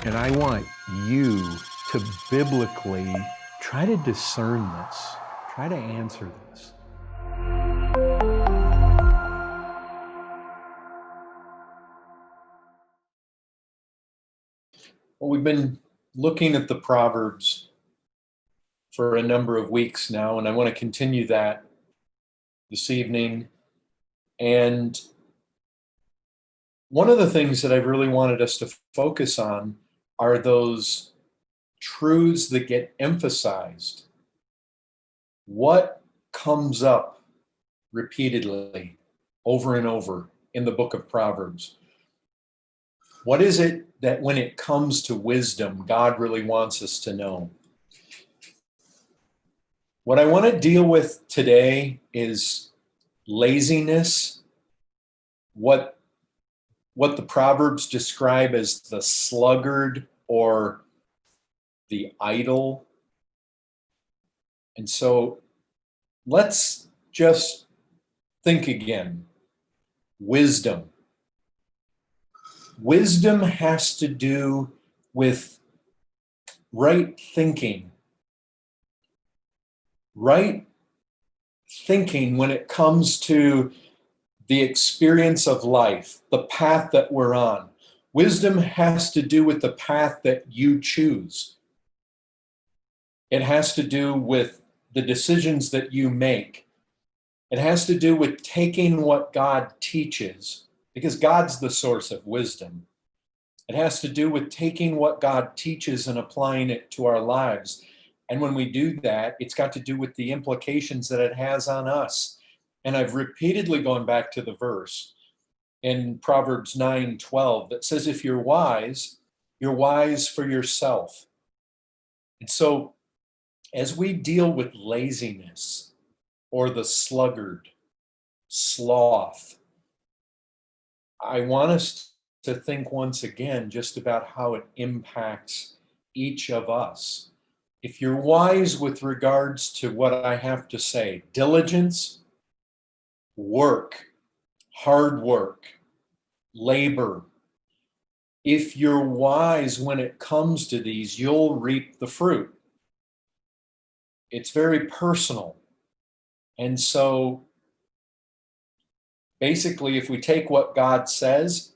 And I want you to biblically try to discern this, try to answer this. Well, we've been looking at the Proverbs for a number of weeks now, and I want to continue that this evening. And one of the things that I've really wanted us to focus on are those truths that get emphasized. What comes up repeatedly over and over in the book of Proverbs? What is it that when it comes to wisdom, God really wants us to know? What I want to deal with today is laziness, what the Proverbs describe as the sluggard or the idle. And so let's just think again. Wisdom. Wisdom has to do with right thinking. Right thinking when it comes to the experience of life, the path that we're on. Wisdom has to do with the path that you choose. It has to do with the decisions that you make. It has to do with taking what God teaches, because God's the source of wisdom. It has to do with taking what God teaches and applying it to our lives. And when we do that, it's got to do with the implications that it has on us. And I've repeatedly gone back to the verse in Proverbs 9:12 that says, if you're wise for yourself. And so as we deal with laziness or the sluggard, sloth, I want us to think once again just about how it impacts each of us. If you're wise with regards to what I have to say, diligence, work, hard work, labor, if you're wise when it comes to these, you'll reap the fruit. It's very personal. And so basically, if we take what God says,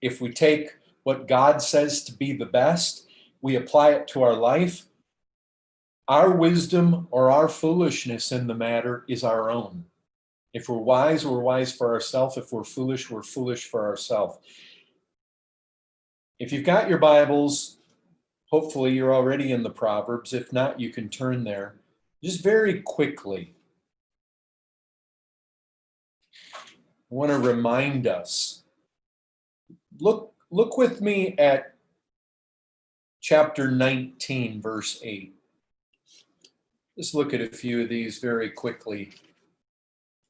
if we take what God says to be the best, we apply it to our life, our wisdom or our foolishness in the matter is our own. If we're wise for ourselves. If we're foolish for ourselves. If you've got your Bibles, hopefully you're already in the Proverbs. If not, you can turn there. Just very quickly, I want to remind us. Look with me at chapter 19, verse 8. Let's look at a few of these very quickly.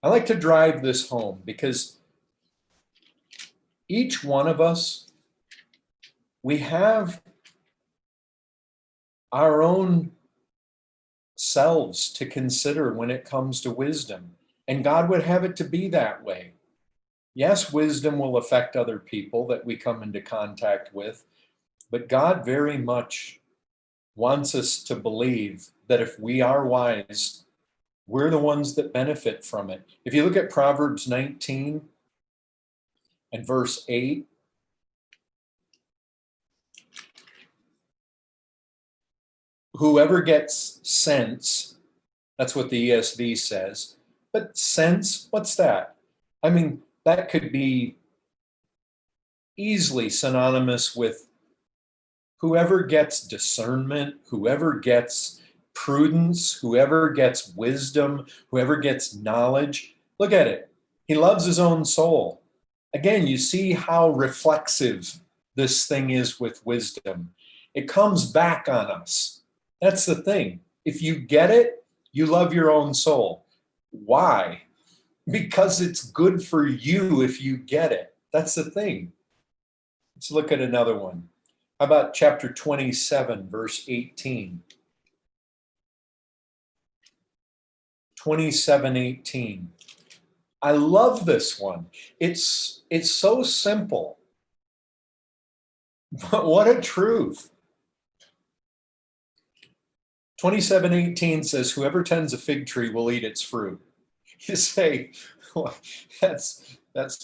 I like to drive this home because each one of us, we have our own selves to consider when it comes to wisdom. And God would have it to be that way. Yes, wisdom will affect other people that we come into contact with, but God very much wants us to believe that if we are wise, we're the ones that benefit from it. If you look at Proverbs 19 and verse 8, whoever gets sense, that's what the ESV says. But sense, what's that? I mean, that could be easily synonymous with whoever gets discernment, whoever gets prudence, whoever gets wisdom, whoever gets knowledge. Look at it. He loves his own soul. Again, you see how reflexive this thing is with wisdom. It comes back on us. That's the thing. If you get it, you love your own soul. Why? Because it's good for you if you get it. That's the thing. Let's look at another one. How about chapter 27, verse 18? 27:18. I love this one. It's so simple. But what a truth. 27:18 says, whoever tends a fig tree will eat its fruit. You say, well, that's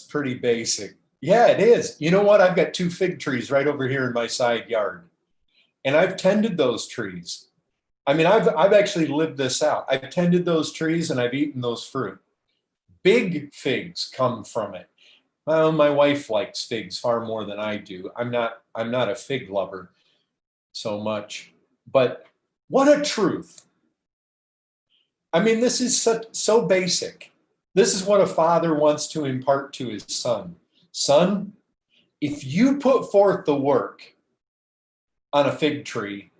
pretty basic. Yeah, it is. You know what? I've got 2 fig trees right over here in my side yard, and I've tended those trees. I mean, I've actually lived this out. I've tended those trees and I've eaten those fruit. Big figs come from it. Well, my wife likes figs far more than I do. I'm not a fig lover so much, but what a truth. I mean, this is so basic. This is what a father wants to impart to his son. Son, if you put forth the work on a fig tree,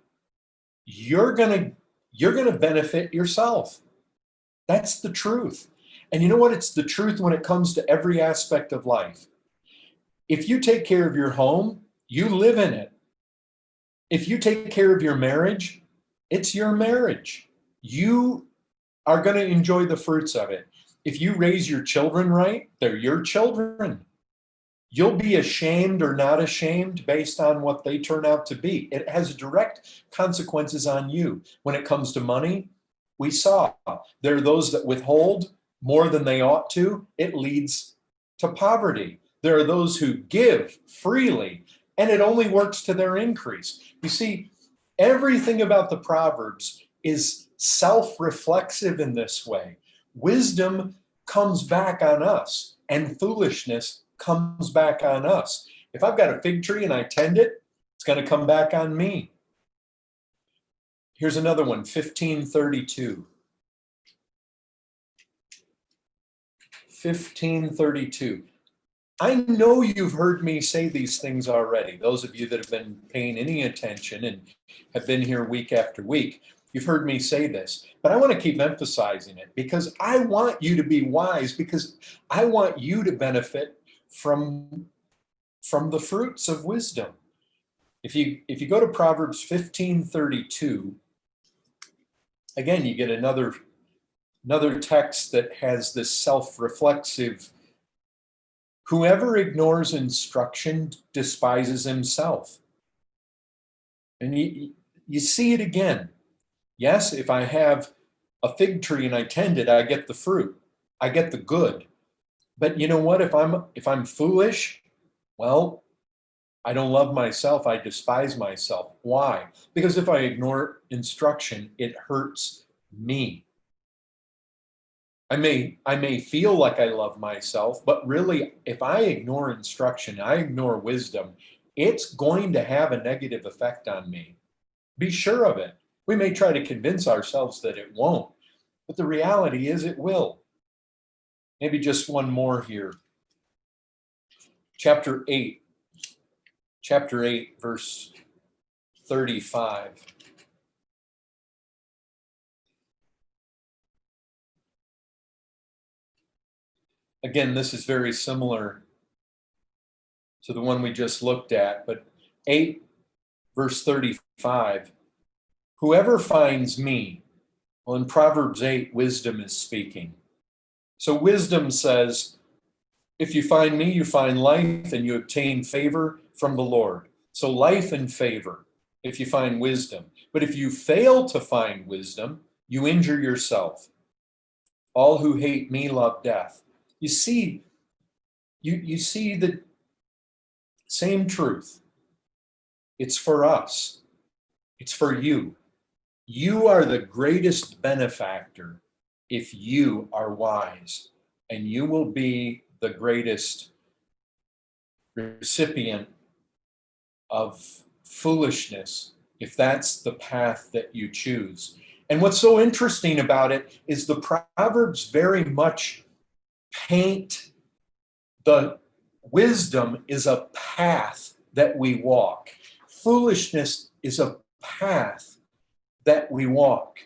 you're going to benefit yourself. That's the truth. And you know what? It's the truth when it comes to every aspect of life. If you take care of your home, you live in it. If you take care of your marriage, it's your marriage. You are going to enjoy the fruits of it. If you raise your children right, they're your children. You'll be ashamed or not ashamed based on what they turn out to be. It has direct consequences on you. When it comes to money, we saw there are those that withhold more than they ought to. It leads to poverty. There are those who give freely, and it only works to their increase. You see, everything about the Proverbs is self-reflexive in this way. Wisdom comes back on us, and foolishness comes back on us. If I've got a fig tree and I tend it, it's going to come back on me. Here's another one, 1532. 1532. I know you've heard me say these things already. Those of you that have been paying any attention and have been here week after week, you've heard me say this, but I want to keep emphasizing it because I want you to be wise, because I want you to benefit from the fruits of wisdom. If you go to Proverbs 15:32, again, you get another text that has this self-reflexive, whoever ignores instruction despises himself. And you see it again. Yes, if I have a fig tree and I tend it, I get the fruit. I get the good. But you know what? If I'm foolish, well, I don't love myself. I despise myself. Why? Because if I ignore instruction, it hurts me. I may feel like I love myself, but really, if I ignore instruction, I ignore wisdom, it's going to have a negative effect on me. Be sure of it. We may try to convince ourselves that it won't, but the reality is it will. Maybe just one more here. Chapter 8, verse 35. Again, this is very similar to the one we just looked at, but 8, verse 35. Whoever finds me, well, in Proverbs 8, wisdom is speaking. So wisdom says, if you find me, you find life and you obtain favor from the Lord. So life and favor, if you find wisdom. But if you fail to find wisdom, you injure yourself. All who hate me love death. You see the same truth. It's for us. It's for you. You are the greatest benefactor if you are wise, and you will be the greatest recipient of foolishness if that's the path that you choose. And what's so interesting about it is the Proverbs very much paint the wisdom is a path that we walk. Foolishness is a path that we walk.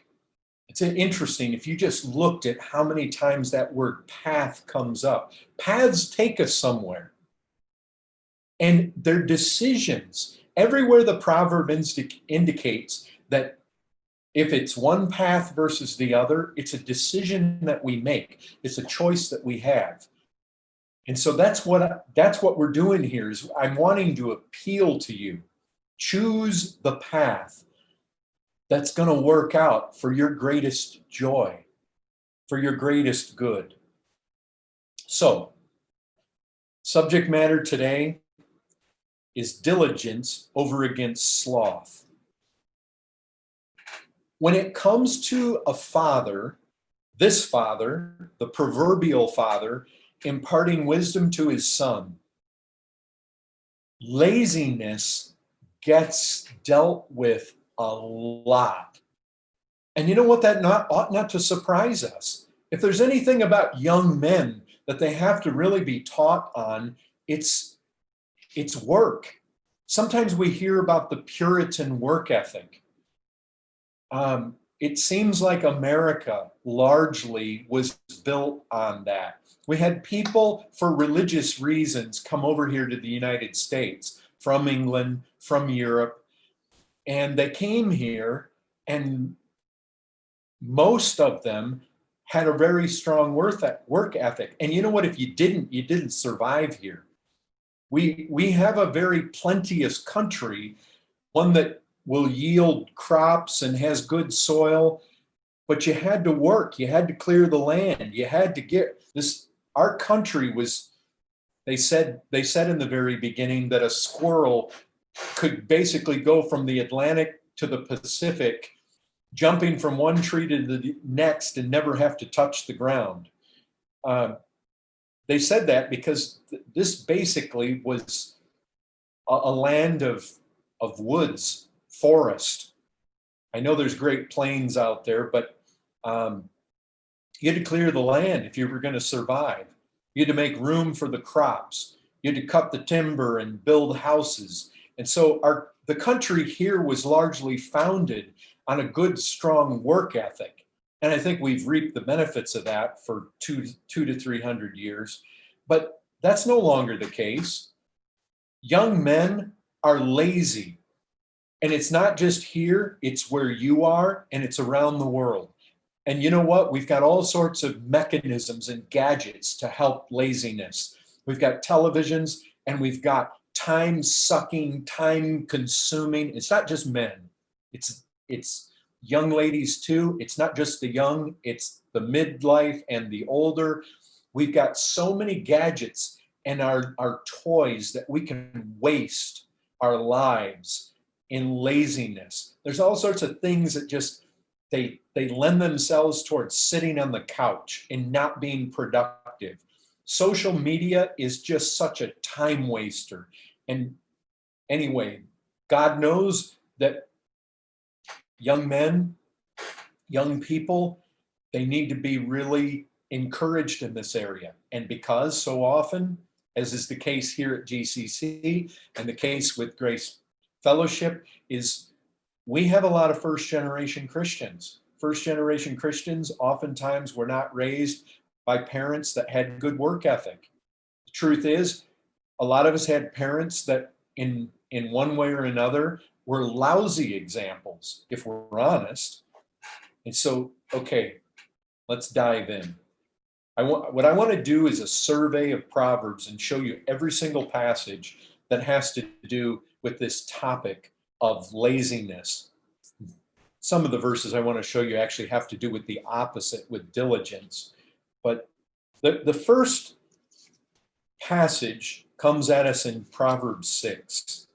It's interesting if you just looked at how many times that word path comes up. Paths take us somewhere. And they're decisions. Everywhere the proverb indicates that if it's one path versus the other, it's a decision that we make. It's a choice that we have. And so that's what we're doing here is I'm wanting to appeal to you. Choose the path that's going to work out for your greatest joy, for your greatest good. So, subject matter today is diligence over against sloth. When it comes to a father, this father, the proverbial father, imparting wisdom to his son, laziness gets dealt with a lot. And you know what? That ought not to surprise us. If there's anything about young men that they have to really be taught on, it's work. Sometimes we hear about the Puritan work ethic. It seems like America largely was built on that. We had people for religious reasons come over here to the United States from England, from Europe, and they came here, and most of them had a very strong work ethic. And you know what? If you didn't survive here. We have a very plenteous country, one that will yield crops and has good soil, but you had to work, you had to clear the land, you had to get this. Our country was, they said in the very beginning that a squirrel could basically go from the Atlantic to the Pacific, jumping from one tree to the next and never have to touch the ground. They said that because this basically was a land of woods, forest. I know there's Great Plains out there, but you had to clear the land if you were going to survive. You had to make room for the crops. You had to cut the timber and build houses. And so the country here was largely founded on a good, strong work ethic. And I think we've reaped the benefits of that for 200 to 300 years. But that's no longer the case. Young men are lazy. And it's not just here, it's where you are, and it's around the world. And you know what? We've got all sorts of mechanisms and gadgets to help laziness. We've got televisions, and we've got time-sucking, time-consuming. It's not just men. It's young ladies too. It's not just the young, it's the midlife and the older. We've got so many gadgets and our toys that we can waste our lives in laziness. There's all sorts of things that just they lend themselves towards sitting on the couch and not being productive. Social media is just such a time waster. And anyway, God knows that young men, young people, they need to be really encouraged in this area. And because so often, as is the case here at GCC and the case with Grace Fellowship, is we have a lot of first-generation Christians. First-generation Christians oftentimes were not raised by parents that had good work ethic. The truth is, a lot of us had parents that in one way or another were lousy examples, if we're honest. And so, okay, let's dive in. What I want to do is a survey of Proverbs and show you every single passage that has to do with this topic of laziness. Some of the verses I want to show you actually have to do with the opposite, with diligence. But the first passage comes at us in Proverbs 6.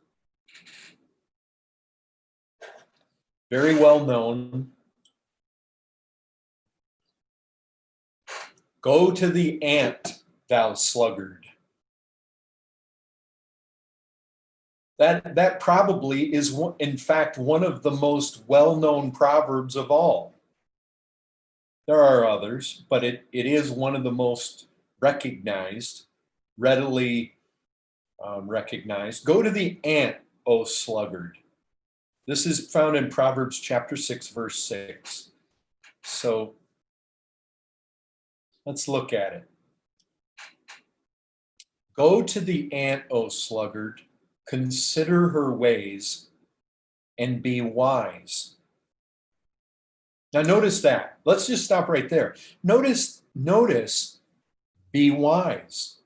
Very well known. Go to the ant, thou sluggard. That probably is, in fact, one of the most well-known proverbs of all. There are others, but it is one of the most recognized, readily recognized. Go to the ant, O sluggard. This is found in Proverbs chapter 6, verse 6. So let's look at it. Go to the ant, O sluggard, consider her ways and be wise. Now notice that. Let's just stop right there. Notice, be wise.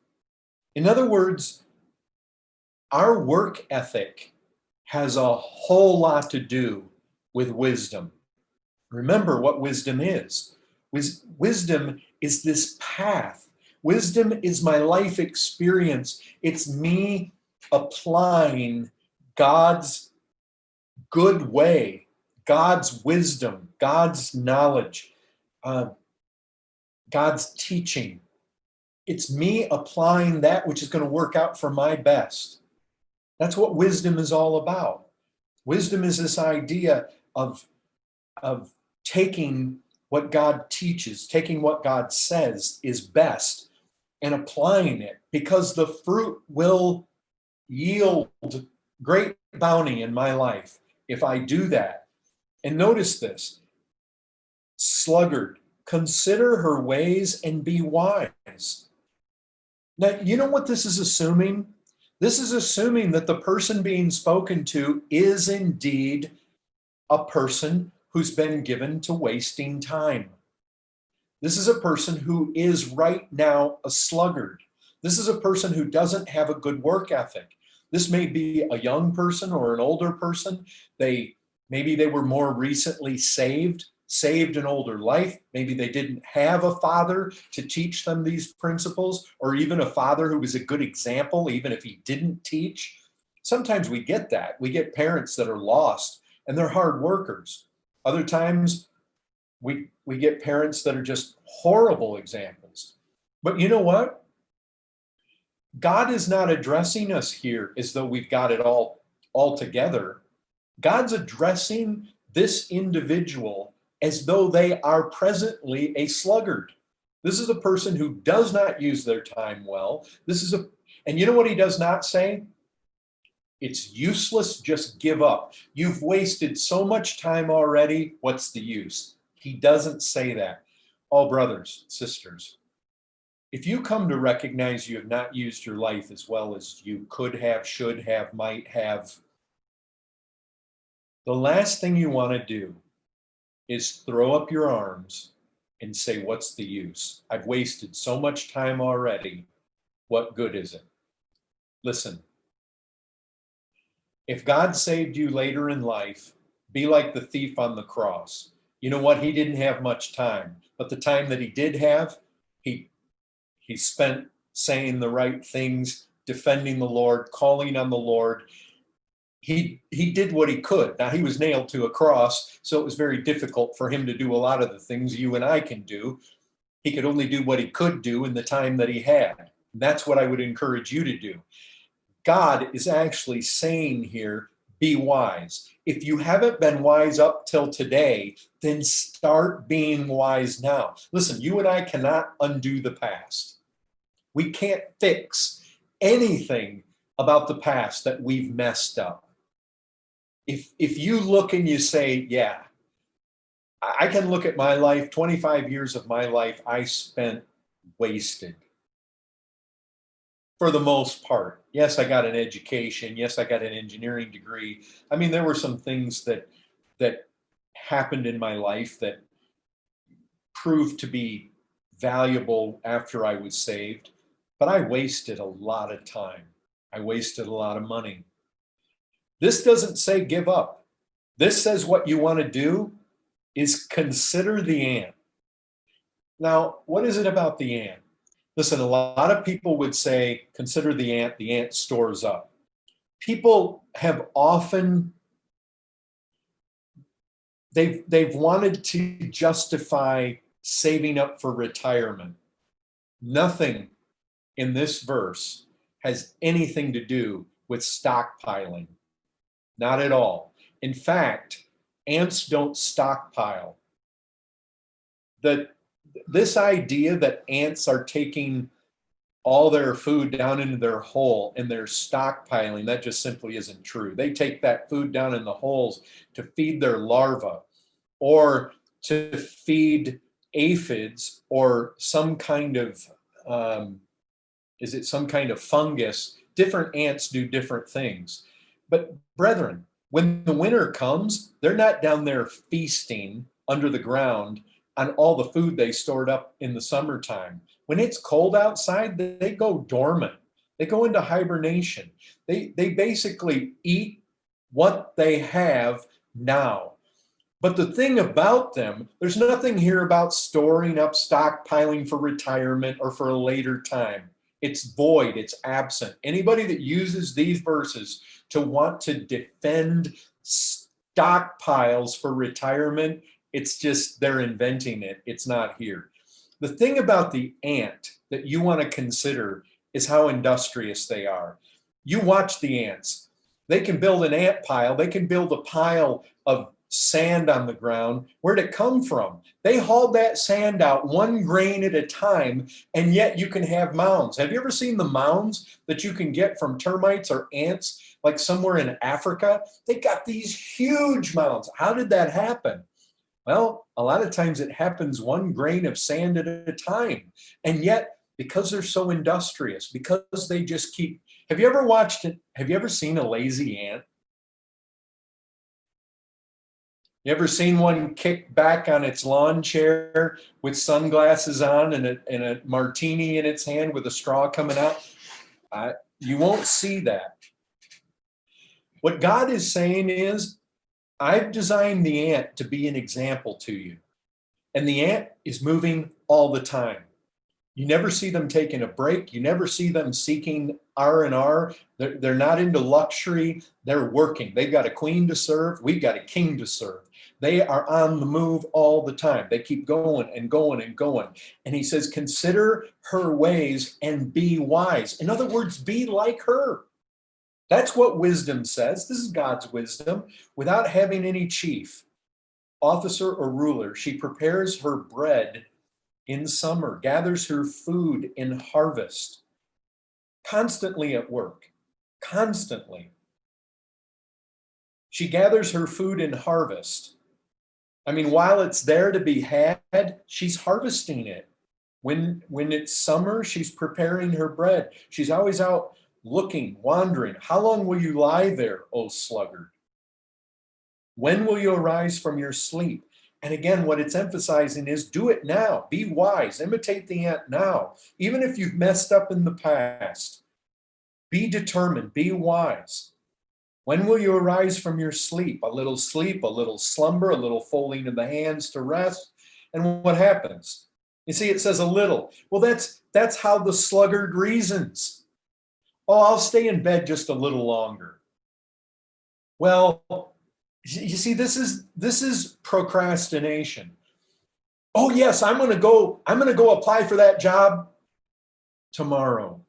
In other words, our work ethic has a whole lot to do with wisdom. Remember what wisdom is. Wisdom is this path. Wisdom is my life experience. It's me applying God's good way, God's wisdom, God's knowledge, uh, God's teaching. It's me applying that which is going to work out for my best. That's what wisdom is all about. Wisdom is this idea of taking what God teaches, taking what God says is best, and applying it, because the fruit will yield great bounty in my life if I do that. And notice this: sluggard, consider her ways and be wise. Now, you know what this is assuming? This is assuming that the person being spoken to is indeed a person who's been given to wasting time. This is a person who is right now a sluggard. This is a person who doesn't have a good work ethic. This may be a young person or an older person. Maybe they were more recently saved an older life. Maybe they didn't have a father to teach them these principles, or even a father who was a good example, even if he didn't teach. Sometimes we get that. We get parents that are lost and they're hard workers. Other times we get parents that are just horrible examples. But you know what? God is not addressing us here as though we've got it all together. God's addressing this individual as though they are presently a sluggard. This is a person who does not use their time well. And you know what he does not say? It's useless, just give up. You've wasted so much time already, what's the use? He doesn't say that. Oh, brothers, sisters, if you come to recognize you have not used your life as well as you could have, should have, might have, the last thing you want to do is throw up your arms and say, what's the use? I've wasted so much time already. What good is it? Listen, if God saved you later in life, be like the thief on the cross. You know what? He didn't have much time, but the time that he did have, he spent saying the right things, defending the Lord, calling on the Lord. He did what he could. Now, he was nailed to a cross, so it was very difficult for him to do a lot of the things you and I can do. He could only do what he could do in the time that he had. That's what I would encourage you to do. God is actually saying here, be wise. If you haven't been wise up till today, then start being wise now. Listen, you and I cannot undo the past. We can't fix anything about the past that we've messed up. If you look and you say, yeah, I can look at my life, 25 years of my life I spent wasted. For the most part. Yes, I got an education. Yes, I got an engineering degree. I mean, there were some things that happened in my life that proved to be valuable after I was saved, but I wasted a lot of time. I wasted a lot of money. This doesn't say give up. This says what you want to do is consider the ant. Now, what is it about the ant? Listen, a lot of people would say, consider the ant stores up. People have often, they've wanted to justify saving up for retirement. Nothing in this verse has anything to do with stockpiling. Not at all. In fact, ants don't stockpile. This idea that ants are taking all their food down into their hole and they're stockpiling, that just simply isn't true. They take that food down in the holes to feed their larvae or to feed aphids or some kind of, some kind of fungus? Different ants do different things. But brethren, when the winter comes, they're not down there feasting under the ground on all the food they stored up in the summertime. When it's cold outside, they go dormant. They go into hibernation. They basically eat what they have now. But the thing about them, there's nothing here about storing up, stockpiling for retirement or for a later time. It's void, it's absent. Anybody that uses these verses to want to defend stockpiles for retirement, it's just they're inventing it. It's not here. The thing about the ant that you want to consider is how industrious they are. You watch the ants. They can build an ant pile, they can build a pile of sand on the ground. Where'd it come from? They hauled that sand out one grain at a time, and yet you can have mounds. Have you ever seen the mounds that you can get from termites or ants, like somewhere in Africa? They got these huge mounds. How did that happen? Well, a lot of times it happens one grain of sand at a time. And yet, because they're so industrious, because they just keep, have you ever watched it? Have you ever seen a lazy ant? You ever seen one kick back on its lawn chair with sunglasses on and a martini in its hand with a straw coming out? You won't see that. What God is saying is, I've designed the ant to be an example to you. And the ant is moving all the time. You never see them taking a break. You never see them seeking R&R. They're not into luxury. They're working. They've got a queen to serve. We've got a king to serve. They are on the move all the time. They keep going and going and going. And he says, consider her ways and be wise. In other words, be like her. That's what wisdom says. This is God's wisdom. Without having any chief, officer, or ruler, she prepares her bread in summer, gathers her food in harvest, constantly at work, constantly. She gathers her food in harvest. I mean, while it's there to be had, she's harvesting it. When it's summer, she's preparing her bread. She's always out looking, wandering. How long will you lie there, O sluggard? When will you arise from your sleep? And again, what it's emphasizing is do it now. Be wise. Imitate the ant now. Even if you've messed up in the past, be determined. Be wise. When will you arise from your sleep? A little slumber, a little folding of the hands to rest. And what happens? You see, it says a little. Well, that's how the sluggard reasons. Oh, I'll stay in bed just a little longer. Well, you see, this is procrastination. Oh yes, I'm going to go apply for that job tomorrow.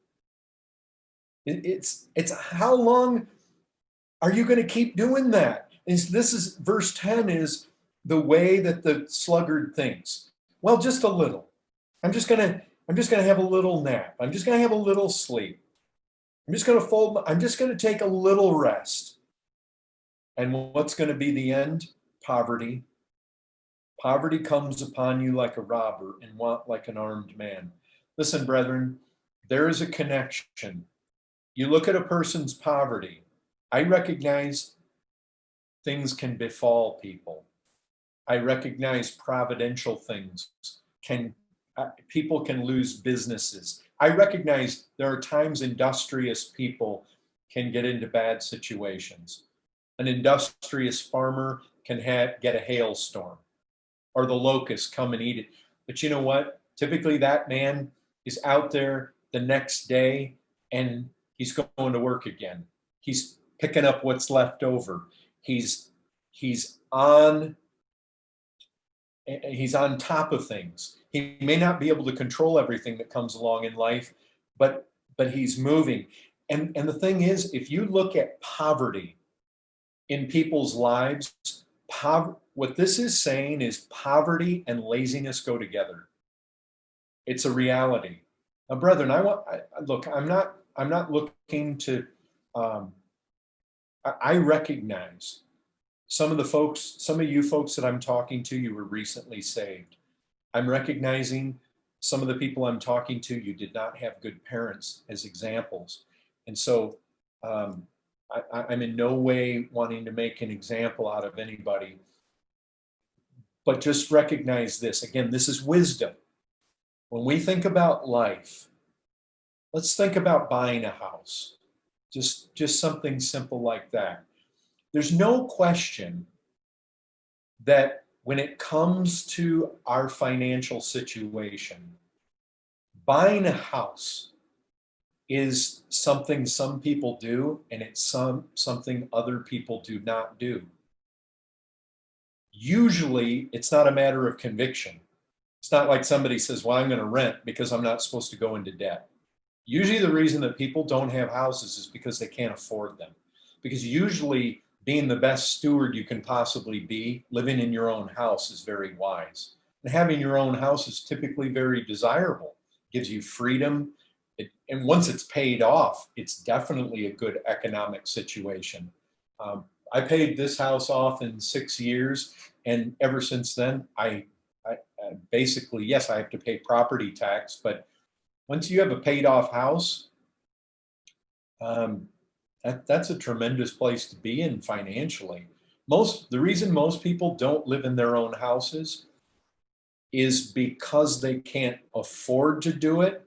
It's how long are you going to keep doing that? This is verse 10 is the way that the sluggard thinks. Well, just a little. I'm just going to have a little nap. I'm just going to have a little sleep. I'm just going to take a little rest. And what's going to be the end? Poverty. Poverty comes upon you like a robber and want like an armed man. Listen, brethren, there is a connection. You look at a person's poverty. I recognize things can befall people. I recognize providential things. People can lose businesses. I recognize there are times industrious people can get into bad situations. An industrious farmer can get a hailstorm or the locusts come and eat it. But you know what? Typically that man is out there the next day and he's going to work again. He's picking up what's left over. He's on top of things. He may not be able to control everything that comes along in life, but he's moving. And the thing is, if you look at poverty in people's lives, what this is saying is poverty and laziness go together. It's a reality. Now, brethren, I'm not looking to, I recognize some of you folks that I'm talking to, you were recently saved. I'm recognizing some of the people I'm talking to, you did not have good parents as examples. And so, I'm in no way wanting to make an example out of anybody, but just recognize this. Again, this is wisdom. When we think about life, Let's think about buying a house. Just something simple like that. There's no question that when it comes to our financial situation, buying a house is something some people do, and it's something other people do not do. Usually, it's not a matter of conviction. It's not like somebody says, well, I'm going to rent because I'm not supposed to go into debt. Usually the reason that people don't have houses is because they can't afford them. Because usually being the best steward you can possibly be, living in your own house is very wise. And having your own house is typically very desirable. It gives you freedom. And once it's paid off, it's definitely a good economic situation. I paid this house off in 6 years. And ever since then, I basically, yes, I have to pay property tax, but once you have a paid off house, that's a tremendous place to be in financially. The reason most people don't live in their own houses is because they can't afford to do it.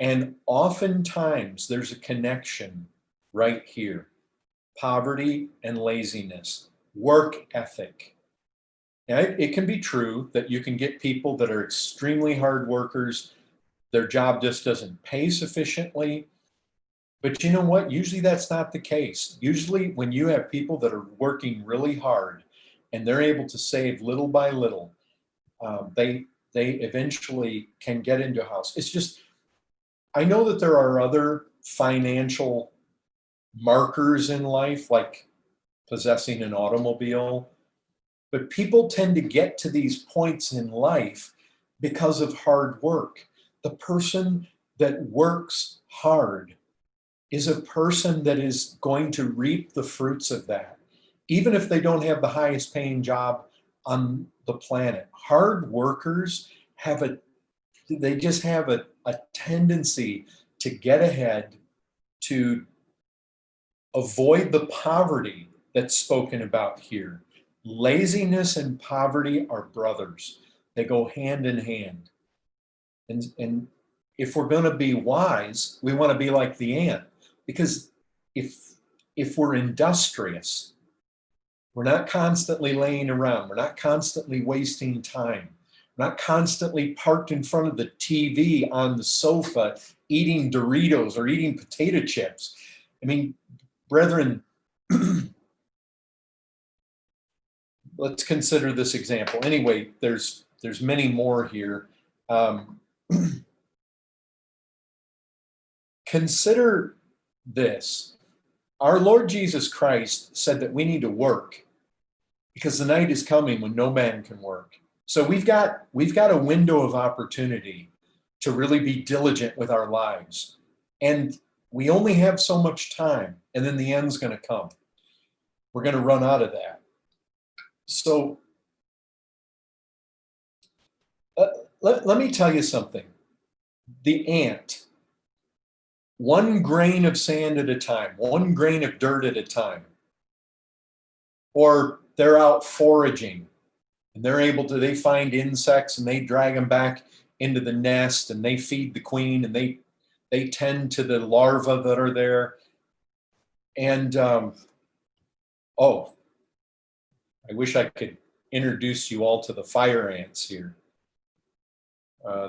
And oftentimes there's a connection right here: poverty and laziness, work ethic. Now, it can be true that you can get people that are extremely hard workers. Their job just doesn't pay sufficiently. But you know what? Usually that's not the case. Usually, when you have people that are working really hard and they're able to save little by little, they eventually can get into a house. It's just, I know that there are other financial markers in life, like possessing an automobile, but people tend to get to these points in life because of hard work. The person that works hard is a person that is going to reap the fruits of that, even if they don't have the highest paying job on the planet. Hard workers they just have a tendency to get ahead, to avoid the poverty that's spoken about here. Laziness and poverty are brothers. They go hand in hand. And if we're going to be wise, we want to be like the ant, because if we're industrious, we're not constantly laying around, we're not constantly wasting time, we're not constantly parked in front of the TV on the sofa eating Doritos or eating potato chips. I mean, brethren, let's consider this example. Anyway, there's many more here. Consider this. Our Lord Jesus Christ said that we need to work because the night is coming when no man can work. So we've got a window of opportunity to really be diligent with our lives. And we only have so much time, and then the end's going to come. We're going to run out of that. So let me tell you something. The ant, one grain of sand at a time, one grain of dirt at a time, or they're out foraging and they find insects and they drag them back into the nest and they feed the queen and they tend to the larvae that are there. And I wish I could introduce you all to the fire ants here.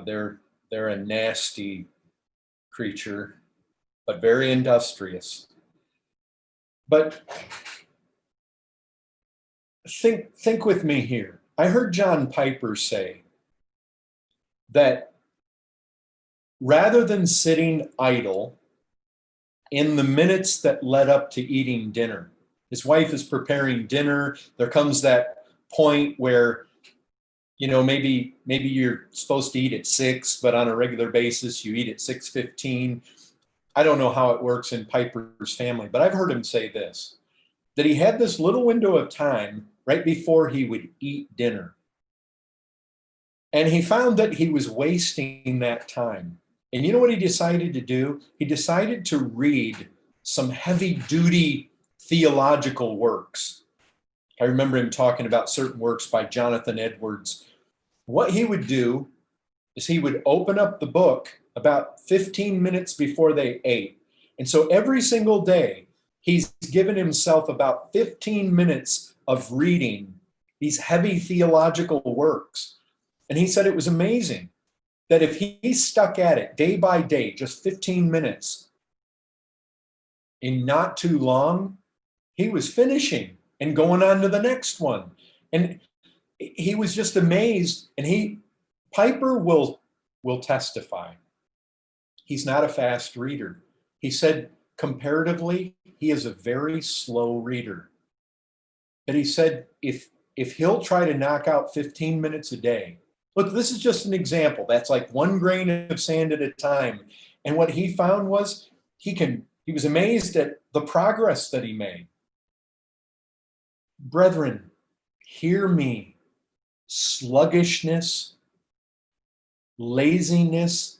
They're a nasty creature, but very industrious. But think with me here. I heard John Piper say that rather than sitting idle in the minutes that led up to eating dinner, his wife is preparing dinner. There comes that point where, maybe you're supposed to eat at 6, but on a regular basis, you eat at 6:15. I don't know how it works in Piper's family, but I've heard him say this, that he had this little window of time right before he would eat dinner. And he found that he was wasting that time. And you know what he decided to do? He decided to read some heavy-duty theological works. I remember him talking about certain works by Jonathan Edwards. What he would do is he would open up the book about 15 minutes before they ate. And so every single day, he's given himself about 15 minutes of reading these heavy theological works. And he said it was amazing that if he stuck at it day by day, just 15 minutes, in not too long, he was finishing and going on to the next one. And he was just amazed. And Piper will testify. He's not a fast reader. He said, comparatively, he is a very slow reader. But he said, if he'll try to knock out 15 minutes a day, look, this is just an example. That's like one grain of sand at a time. And what he found was he was amazed at the progress that he made. Brethren, hear me. Sluggishness, laziness,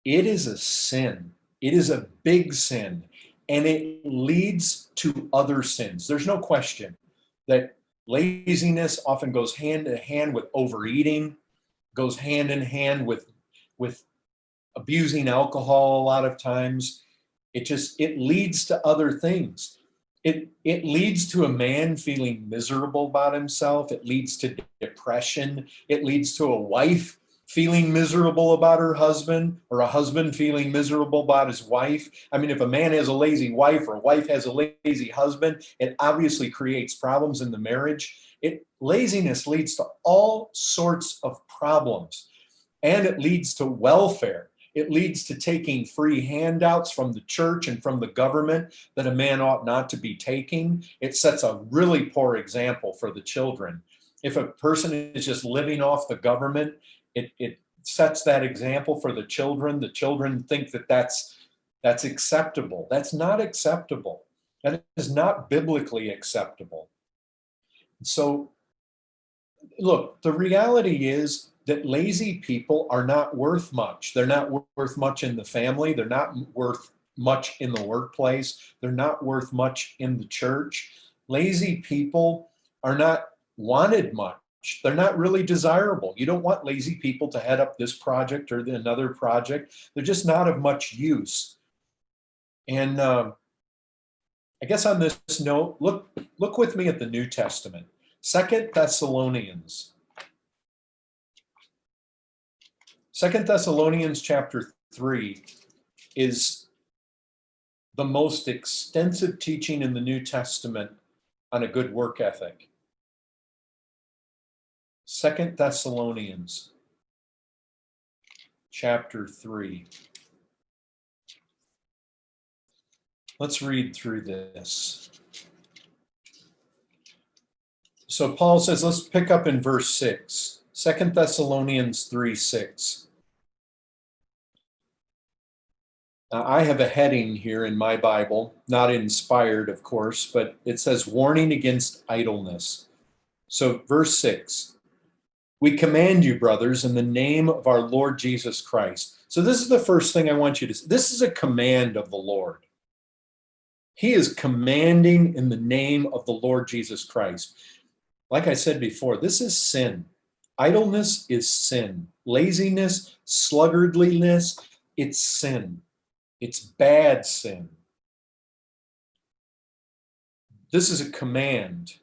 it is a sin. It is a big sin, and it leads to other sins. There's no question that laziness often goes hand in hand with overeating, goes hand in hand with abusing alcohol a lot of times. It leads to other things. It leads to a man feeling miserable about himself. It leads to depression. It leads to a wife feeling miserable about her husband, or a husband feeling miserable about his wife. I mean, if a man has a lazy wife or a wife has a lazy husband, it obviously creates problems in the marriage. Laziness leads to all sorts of problems, and it leads to welfare. It leads to taking free handouts from the church and from the government that a man ought not to be taking. It sets a really poor example for the children. If a person is just living off the government, it sets that example for the children. The children think that that's acceptable. That's not acceptable. That is not biblically acceptable. So, look, the reality is that lazy people are not worth much. They're not worth much in the family. They're not worth much in the workplace. They're not worth much in the church. Lazy people are not wanted much. They're not really desirable. You don't want lazy people to head up this project or another project. They're just not of much use. And I guess on this note, look with me at the New Testament. 2 Thessalonians. 2 Thessalonians chapter 3 is the most extensive teaching in the New Testament on a good work ethic. 2 Thessalonians chapter 3. Let's read through this. So Paul says, let's pick up in verse 6. 2 Thessalonians 3:6. Now, I have a heading here in my Bible, not inspired, of course, but it says warning against idleness. So verse 6. We command you, brothers, in the name of our Lord Jesus Christ. So this is the first thing I want you to see. This is a command of the Lord. He is commanding in the name of the Lord Jesus Christ. Like I said before, this is sin. Idleness is sin. Laziness, sluggardliness, it's sin. It's bad sin. This is a command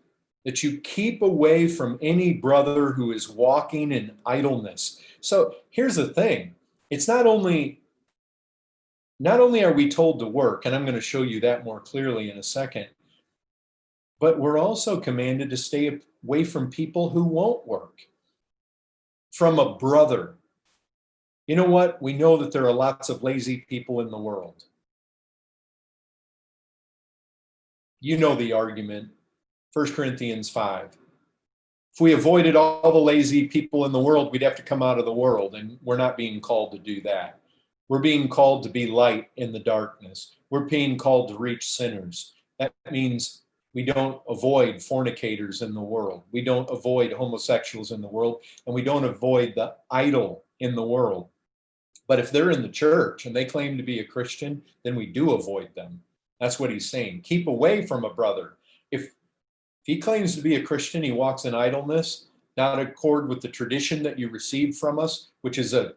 that you keep away from any brother who is walking in idleness. So here's the thing. It's not only are we told to work, and I'm going to show you that more clearly in a second, but we're also commanded to stay away from people who won't work. From a brother. You know what? We know that there are lots of lazy people in the world. You know the argument. 1 Corinthians 5. If we avoided all the lazy people in the world, we'd have to come out of the world, and we're not being called to do that. We're being called to be light in the darkness. We're being called to reach sinners. That means we don't avoid fornicators in the world. We don't avoid homosexuals in the world, and we don't avoid the idle in the world. But if they're in the church and they claim to be a Christian, then we do avoid them. That's what he's saying. Keep away from a brother. If he claims to be a Christian, he walks in idleness, not in accord with the tradition that you received from us, which is a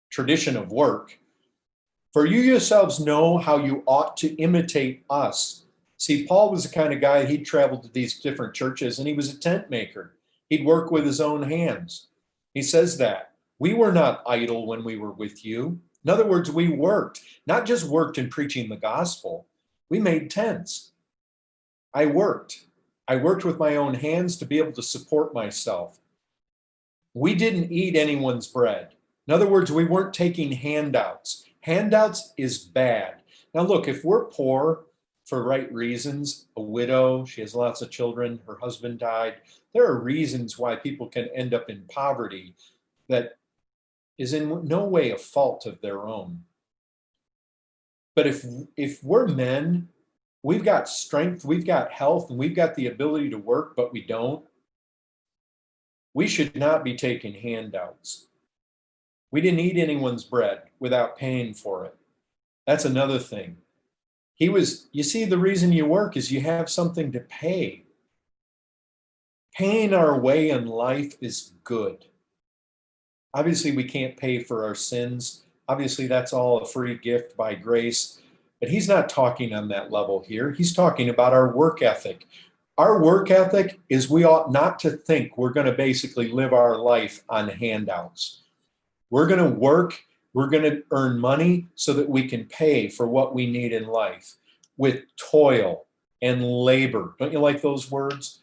tradition of work. For you yourselves know how you ought to imitate us. See, Paul was the kind of guy, he'd traveled to these different churches and he was a tent maker. He'd work with his own hands. He says that. We were not idle when we were with you. In other words, we worked, not just worked in preaching the gospel. We made tents. I worked. I worked with my own hands to be able to support myself. We didn't eat anyone's bread. In other words, we weren't taking handouts. Handouts is bad. Now, look, if we're poor for right reasons, a widow, she has lots of children, her husband died, there are reasons why people can end up in poverty that is in no way a fault of their own. But if we're men, we've got strength, we've got health, and we've got the ability to work, but we don't, we should not be taking handouts. We didn't eat anyone's bread without paying for it. That's another thing. You see, the reason you work is you have something to pay. Paying our way in life is good. Obviously, we can't pay for our sins. Obviously, that's all a free gift by grace. But he's not talking on that level here. He's talking about our work ethic. Our work ethic is we ought not to think we're going to basically live our life on handouts. We're going to work, we're going to earn money so that we can pay for what we need in life with toil and labor. Don't you like those words?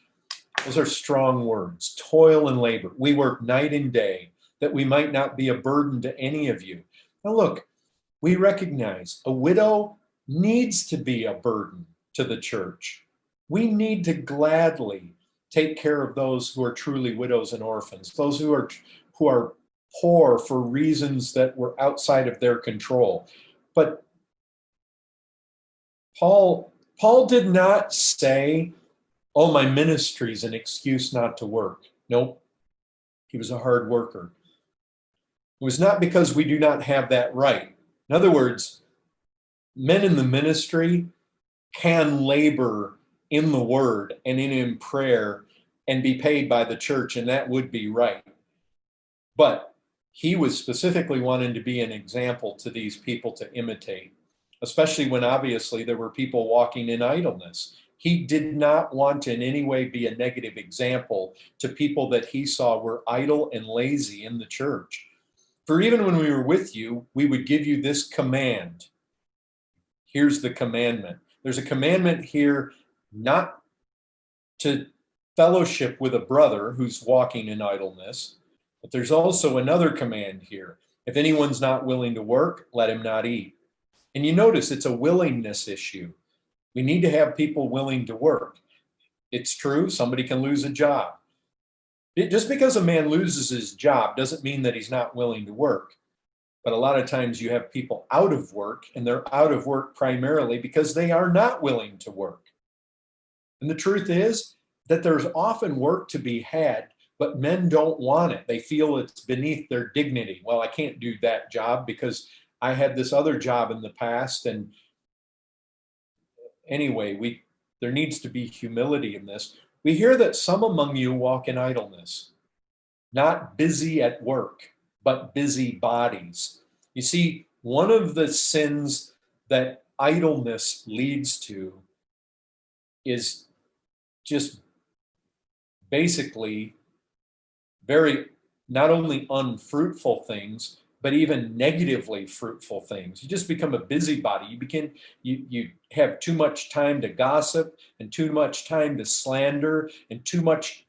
Those are strong words, toil and labor. We work night and day that we might not be a burden to any of you. Now look, we recognize a widow needs to be a burden to the church. We need to gladly take care of those who are truly widows and orphans, those who are poor for reasons that were outside of their control. But Paul did not say, oh, my ministry is an excuse not to work. Nope. He was a hard worker. It was not because we do not have that right. In other words, men in the ministry can labor in the word and in prayer and be paid by the church, and that would be right. But he was specifically wanting to be an example to these people to imitate, especially when obviously there were people walking in idleness. He did not want to in any way be a negative example to people that he saw were idle and lazy in the church. For even when we were with you, we would give you this command. Here's the commandment. There's a commandment here not to fellowship with a brother who's walking in idleness, but there's also another command here. If anyone's not willing to work, let him not eat. And you notice it's a willingness issue. We need to have people willing to work. It's true, somebody can lose a job. Just because a man loses his job doesn't mean that he's not willing to work. But a lot of times you have people out of work, and they're out of work primarily because they are not willing to work. And the truth is that there's often work to be had, but men don't want it. They feel it's beneath their dignity. Well, I can't do that job because I had this other job in the past. And anyway, there needs to be humility in this. We hear that some among you walk in idleness, not busy at work, but busy bodies. You see, one of the sins that idleness leads to is just basically very not only unfruitful things, but even negatively fruitful things. You just become a busybody. You have too much time to gossip and too much time to slander, and too much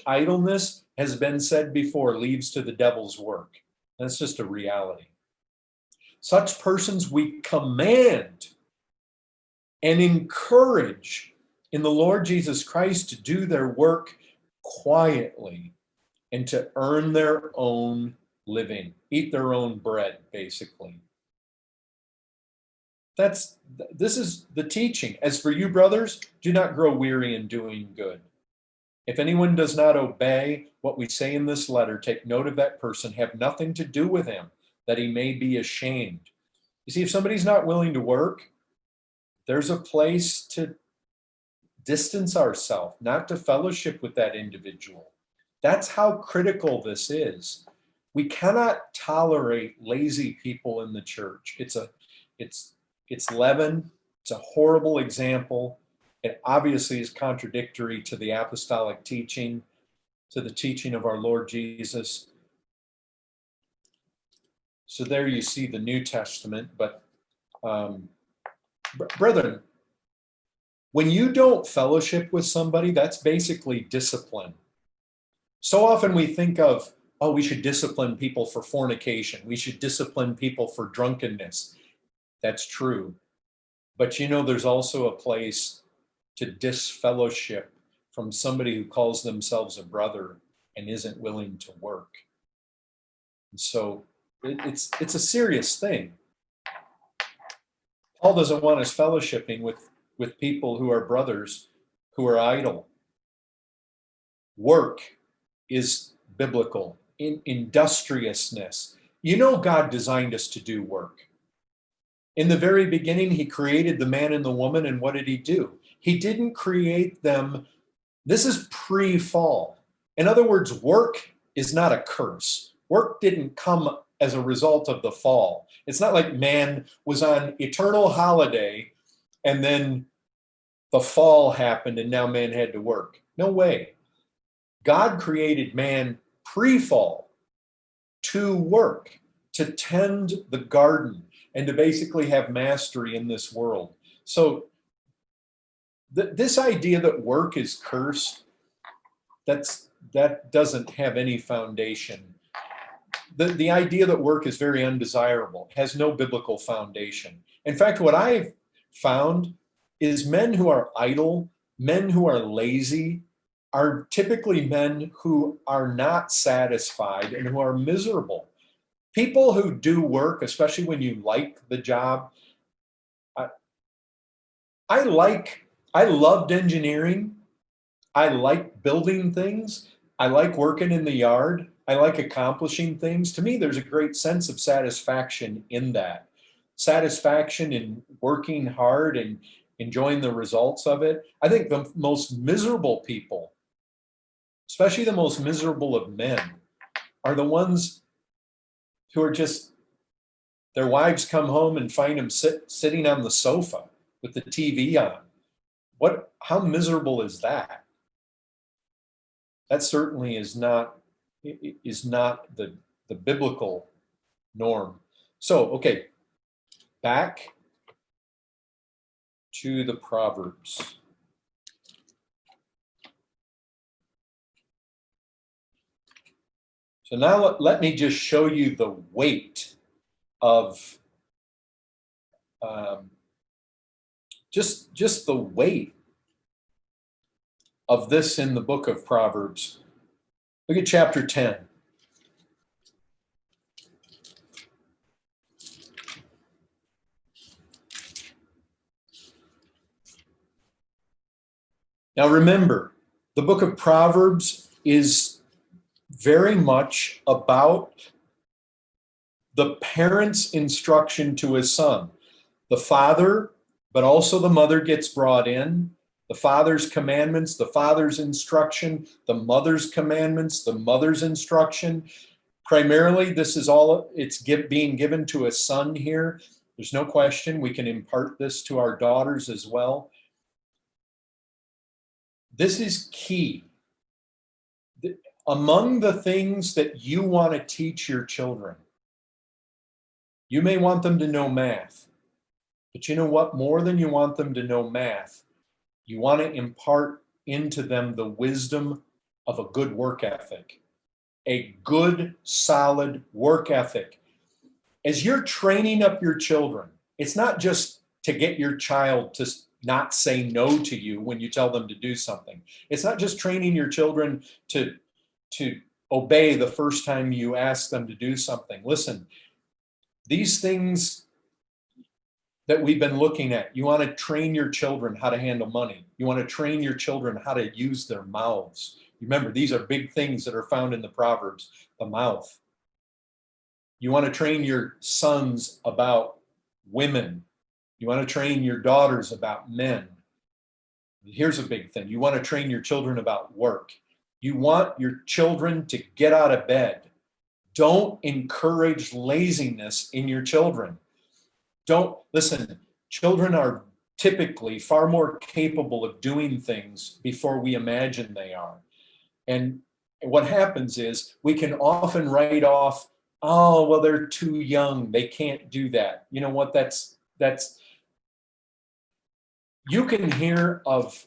idleness, has been said before, leads to the devil's work. That's just a reality. Such persons we command and encourage in the Lord Jesus Christ to do their work quietly and to earn their own living, eat their own bread, basically. This is the teaching. As for you, brothers, do not grow weary in doing good. If anyone does not obey what we say in this letter, take note of that person, have nothing to do with him, that he may be ashamed. You see, if somebody's not willing to work, there's a place to distance ourselves, not to fellowship with that individual. That's how critical this is. We cannot tolerate lazy people in the church. It's leaven. It's a horrible example. It obviously is contradictory to the apostolic teaching, to the teaching of our Lord Jesus. So there you see the New Testament. But brethren, when you don't fellowship with somebody, that's basically discipline. So often we think of, oh, we should discipline people for fornication. We should discipline people for drunkenness. That's true. But there's also a place to disfellowship from somebody who calls themselves a brother and isn't willing to work. And so it's a serious thing. Paul doesn't want us fellowshipping with people who are brothers who are idle. Work is biblical. Industriousness. God designed us to do work. In the very beginning, he created the man and the woman, and what did he do? He didn't create them. This is pre-fall. In other words, work is not a curse. Work didn't come as a result of the fall. It's not like man was on eternal holiday and then the fall happened and now man had to work. No way. God created man pre-fall to work, to tend the garden, and to basically have mastery in this world. So this idea that work is cursed, that doesn't have any foundation. The idea that work is very undesirable has no biblical foundation. In fact, what I've found is men who are idle, men who are lazy, are typically men who are not satisfied and who are miserable. People who do work, especially when you like the job, I loved engineering. I like building things. I like working in the yard. I like accomplishing things. To me, there's a great sense of satisfaction in that. Satisfaction in working hard and enjoying the results of it. I think the most miserable people, especially the most miserable of men, are the ones who are just, their wives come home and find them sitting on the sofa with the TV on. How miserable is that? That certainly is not the biblical norm. So, okay, back to the Proverbs. So now let me just show you the weight of just the weight of this in the book of Proverbs. Look at chapter 10. Now remember, the book of Proverbs is very much about the parent's instruction to his son. The father, but also the mother gets brought in. The father's commandments, the father's instruction, the mother's commandments, the mother's instruction. Primarily, this is all, being given to a son here. There's no question we can impart this to our daughters as well. This is key. Among the things that you want to teach your children, you may want them to know math, but you know what? More than you want them to know math, you want to impart into them the wisdom of a good work ethic, a good, solid work ethic. As you're training up your children, it's not just to get your child to not say no to you when you tell them to do something. It's not just training your children to obey the first time you ask them to do something. Listen, these things that we've been looking at, you want to train your children how to handle money. You want to train your children how to use their mouths. Remember, these are big things that are found in the Proverbs, the mouth. You want to train your sons about women. You want to train your daughters about men. Here's a big thing. You want to train your children about work. You want your children to get out of bed, Don't encourage laziness in your children. Don't listen. Children are typically far more capable of doing things before we imagine they are. And what happens is we can often write off, oh, well, they're too young. They can't do that. You know what? That's, you can hear of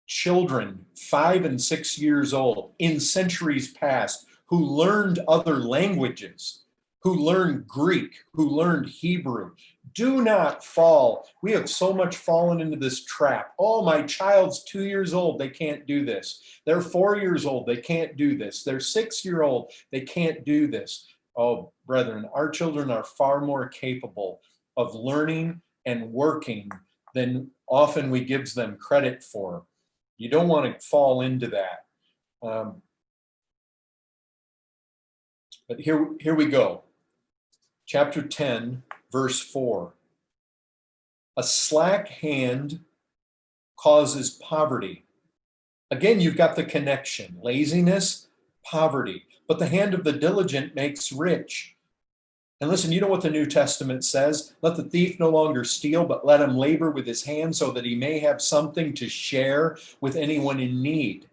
children 5 and 6 years old in centuries past who learned other languages, who learned Greek, who learned Hebrew. Do not fall. We have so much fallen into this trap. Oh, my child's 2 years old. They can't do this. They're 4 years old. They can't do this. They're 6 year old. They can't do this. Oh, brethren, our children are far more capable of learning and working than often we give them credit for. You don't want to fall into that. But here we go. Chapter 10, verse 4. A slack hand causes poverty. Again, you've got the connection. Laziness, poverty. But the hand of the diligent makes rich. And listen, you know what the New Testament says? Let the thief no longer steal, but let him labor with his hands so that he may have something to share with anyone in need.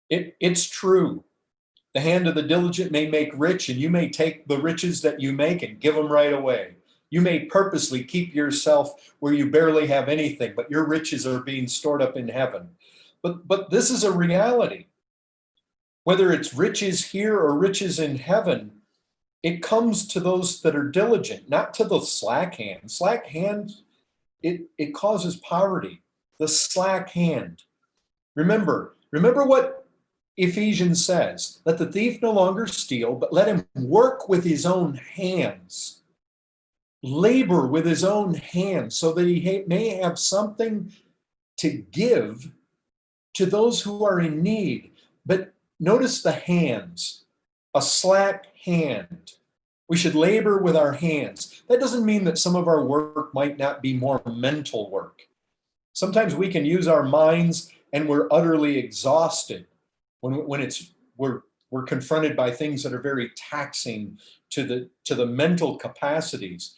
It's true. The hand of the diligent may make rich, and you may take the riches that you make and give them right away. You may purposely keep yourself where you barely have anything, but your riches are being stored up in heaven. But this is a reality. Whether it's riches here or riches in heaven, it comes to those that are diligent, not to the slack hand. Slack hand, it causes poverty. The slack hand. Remember what Ephesians says. Let the thief no longer steal, but let him work with his own hands. Labor with his own hands so that he may have something to give to those who are in need. But notice the hands. A slack hand. We should labor with our hands. That doesn't mean that some of our work might not be more mental work. Sometimes we can use our minds and we're utterly exhausted when we're confronted by things that are very taxing to the mental capacities.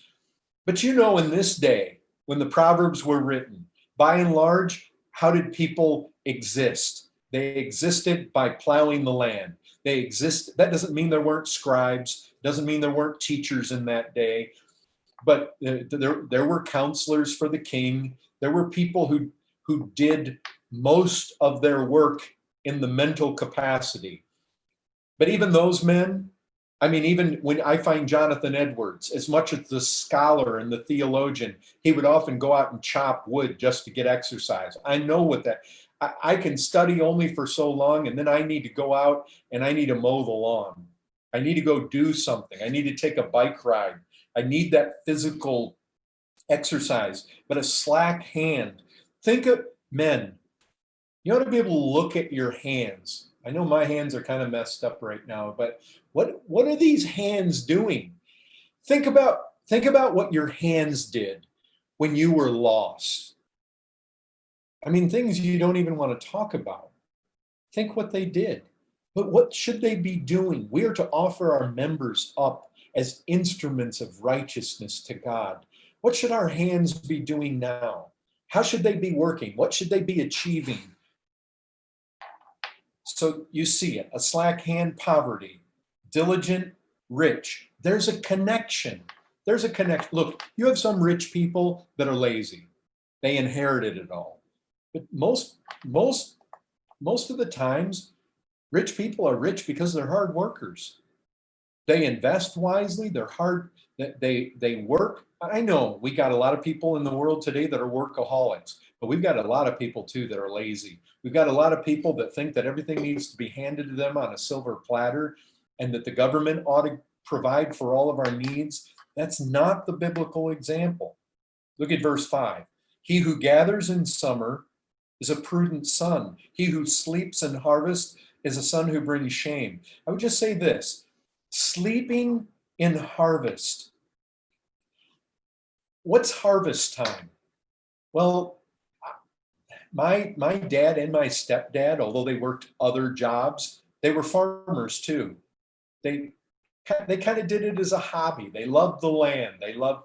But you know, in this day, when the Proverbs were written, by and large, how did people exist? They existed by plowing the land. That doesn't mean there weren't scribes, doesn't mean there weren't teachers in that day, but there were counselors for the king. There were people who did most of their work in the mental capacity. But even those men, I mean, even when I find Jonathan Edwards, as much as the scholar and the theologian, he would often go out and chop wood just to get exercise. I know what that, I can study only for so long, and then I need to go out and I need to mow the lawn. I need to go do something. I need to take a bike ride. I need that physical exercise. But a slack hand, think of men. You ought to be able to look at your hands. I know my hands are kind of messed up right now, but what are these hands doing? Think about what your hands did when you were lost. I mean, things you don't even want to talk about. Think what they did. But what should they be doing? We are to offer our members up as instruments of righteousness to God. What should our hands be doing now? How should they be working? What should they be achieving? So you see it, a slack hand, poverty, diligent, rich. There's a connection. There's a connection. Look, you have some rich people that are lazy. They inherited it all. But most of the times, rich people are rich because they're hard workers. They invest wisely. They're hard. They work. I know we got a lot of people in the world today that are workaholics, but we've got a lot of people too that are lazy. We've got a lot of people that think that everything needs to be handed to them on a silver platter and that the government ought to provide for all of our needs. That's not the biblical example. Look at verse 5. He who gathers in summer is a prudent son. He who sleeps in harvest is a son who brings shame. I would just say this, sleeping in harvest. What's harvest time? Well, my dad and my stepdad, although they worked other jobs, they were farmers too. they kind of did it as a hobby. They loved the land. They loved.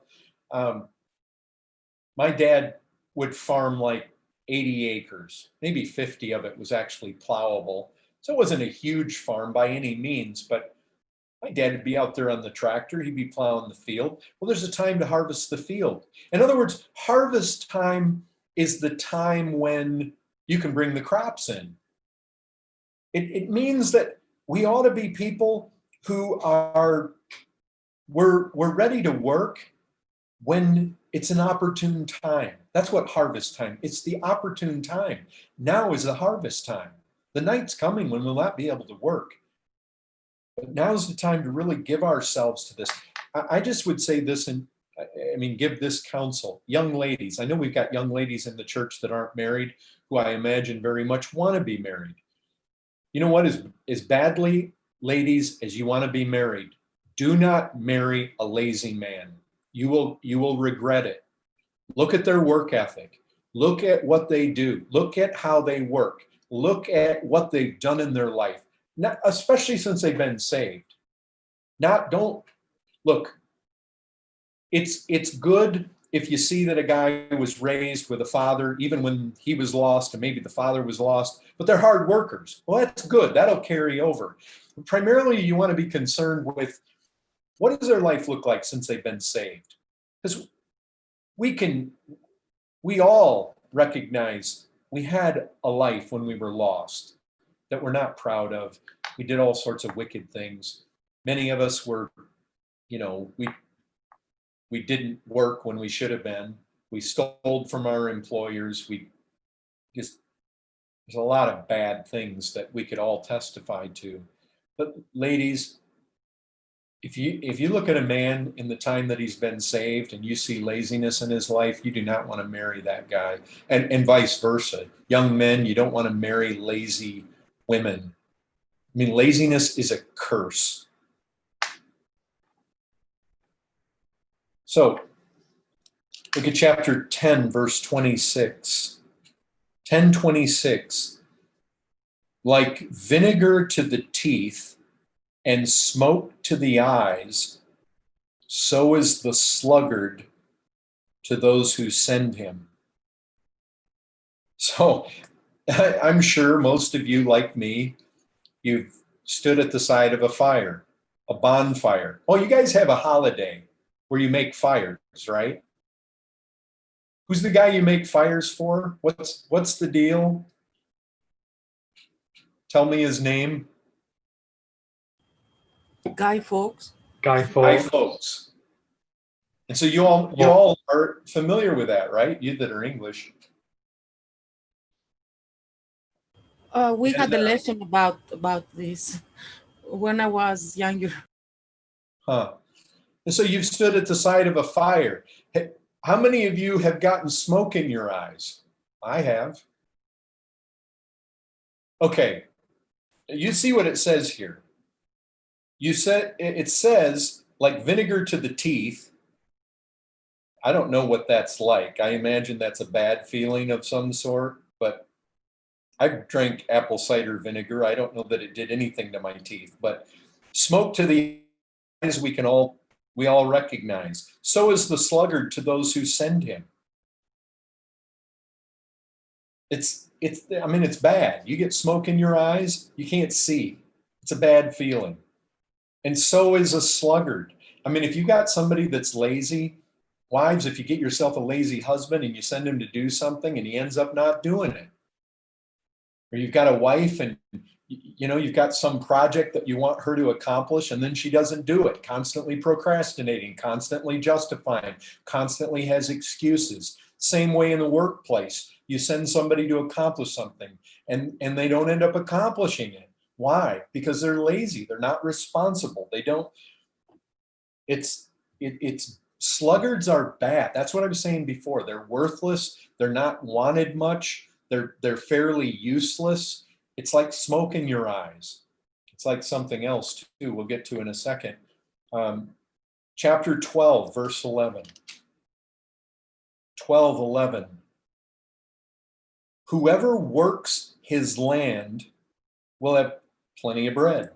My dad would farm like 80 acres, maybe 50 of it was actually plowable. So it wasn't a huge farm by any means, but my dad would be out there on the tractor. He'd be plowing the field. Well, there's a time to harvest the field. In other words, harvest time is the time when you can bring the crops in. It means that we ought to be people who we're ready to work when it's an opportune time. That's what harvest time. It's the opportune time. Now is the harvest time. The night's coming when we'll not be able to work. But now's the time to really give ourselves to this. I just would say this, and give this counsel. Young ladies, I know we've got young ladies in the church that aren't married, who I imagine very much want to be married. You know what, as badly, ladies, as you want to be married, do not marry a lazy man. You will regret it. Look at their work ethic. Look at what they do. Look at how they work. Look at what they've done in their life. Not, especially since they've been saved. Don't look. It's good if you see that a guy was raised with a father, even when he was lost, and maybe the father was lost, but they're hard workers. Well, that's good. That'll carry over. But primarily, you want to be concerned with what does their life look like since they've been saved? Because we all recognize we had a life when we were lost that we're not proud of. We did all sorts of wicked things. Many of us were, we didn't work when we should have been. We stole from our employers. There's a lot of bad things that we could all testify to. But ladies, if you look at a man in the time that he's been saved and you see laziness in his life, you do not want to marry that guy. And vice versa. Young men, you don't want to marry lazy women. Laziness is a curse. So look at chapter 10, verse 26. 10:26. Like vinegar to the teeth and smoke to the eyes, so is the sluggard to those who send him. So I'm sure most of you, like me, you've stood at the side of a fire, a bonfire. Oh, you guys have a holiday where you make fires, right? Who's the guy you make fires for? What's the deal? Tell me his name. Guy Fawkes. Guy Fawkes. And so you all are familiar with that, right? You that are English. We had a lesson about this when I was younger. Huh. And so you've stood at the side of a fire. How many of you have gotten smoke in your eyes? I have. Okay. You see what it says here. It says like vinegar to the teeth. I don't know what that's like. I imagine that's a bad feeling of some sort, but I've drank apple cider vinegar. I don't know that it did anything to my teeth, but smoke to the eyes we all recognize. So is the sluggard to those who send him. It's bad. You get smoke in your eyes, you can't see. It's a bad feeling. And so is a sluggard. If you got somebody that's lazy, wives, if you get yourself a lazy husband and you send him to do something and he ends up not doing it, or you've got a wife and you've got some project that you want her to accomplish and then she doesn't do it, constantly procrastinating, constantly justifying, constantly has excuses. Same way in the workplace. You send somebody to accomplish something and they don't end up accomplishing it. Why? Because they're lazy. They're not responsible. They don't. It's sluggards are bad. That's what I was saying before. They're worthless. They're not wanted much. They're fairly useless. It's like smoke in your eyes. It's like something else too. We'll get to in a second. Chapter 12, verse 11. 12:11. Whoever works his land will have plenty of bread,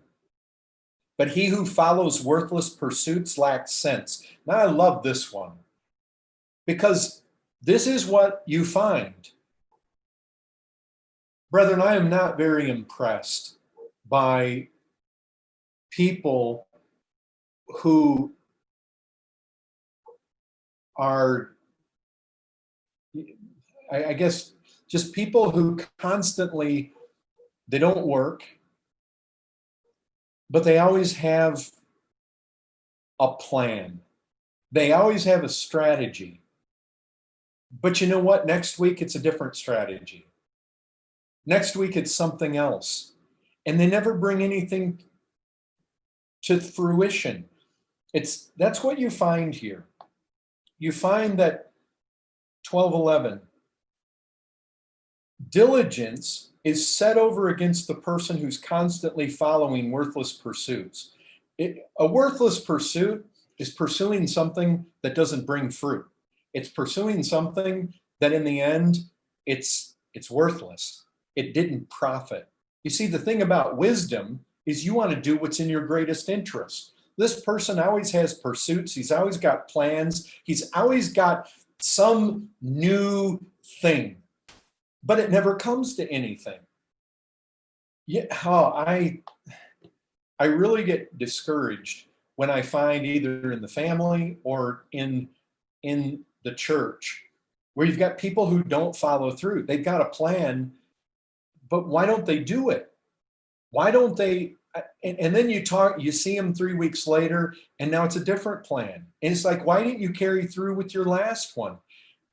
but he who follows worthless pursuits lacks sense. Now, I love this one because this is what you find. Brethren, I am not very impressed by people who are, I guess, just people who constantly, they don't work, but they always have a plan. They always have a strategy. But you know what? Next week, it's a different strategy. Next week, it's something else. And they never bring anything to fruition. That's what you find here. You find that 12:11, diligence is set over against the person who's constantly following worthless pursuits. A worthless pursuit is pursuing something that doesn't bring fruit. It's pursuing something that in the end, it's worthless. It didn't profit. You see, the thing about wisdom is you want to do what's in your greatest interest. This person always has pursuits. He's always got plans. He's always got some new thing, but it never comes to anything. Yeah, I really get discouraged when I find either in the family or in the church where you've got people who don't follow through. They've got a plan, but why don't they do it? Why don't they? And then you see them 3 weeks later, and now it's a different plan. And it's like, why didn't you carry through with your last one?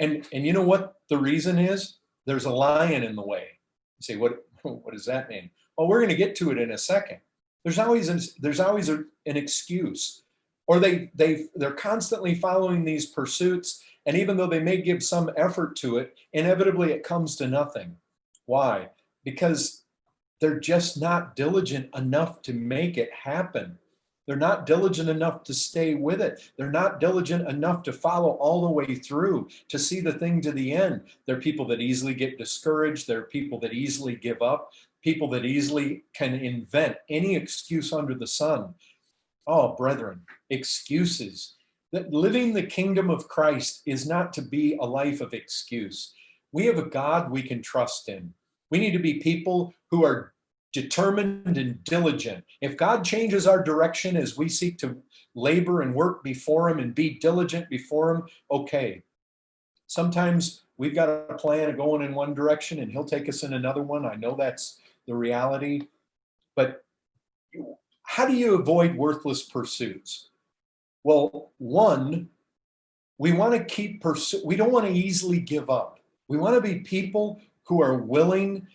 And you know what the reason is? There's a lion in the way. You say, what does that mean? Well, we're going to get to it in a second. There's always an excuse, or they're constantly following these pursuits, and even though they may give some effort to it, inevitably it comes to nothing. Why? Because they're just not diligent enough to make it happen. They're not diligent enough to stay with it. They're not diligent enough to follow all the way through, to see the thing to the end. They're people that easily get discouraged. They're people that easily give up, people that easily can invent any excuse under the sun. Oh, brethren, excuses. That living the kingdom of Christ is not to be a life of excuse. We have a God we can trust in. We need to be people who are determined and diligent. If God changes our direction as we seek to labor and work before him and be diligent before him, okay. Sometimes we've got a plan of going in one direction and he'll take us in another one. I know that's the reality, but how do you avoid worthless pursuits? Well, one, we want to keep we don't want to easily give up. We want to be people who are willing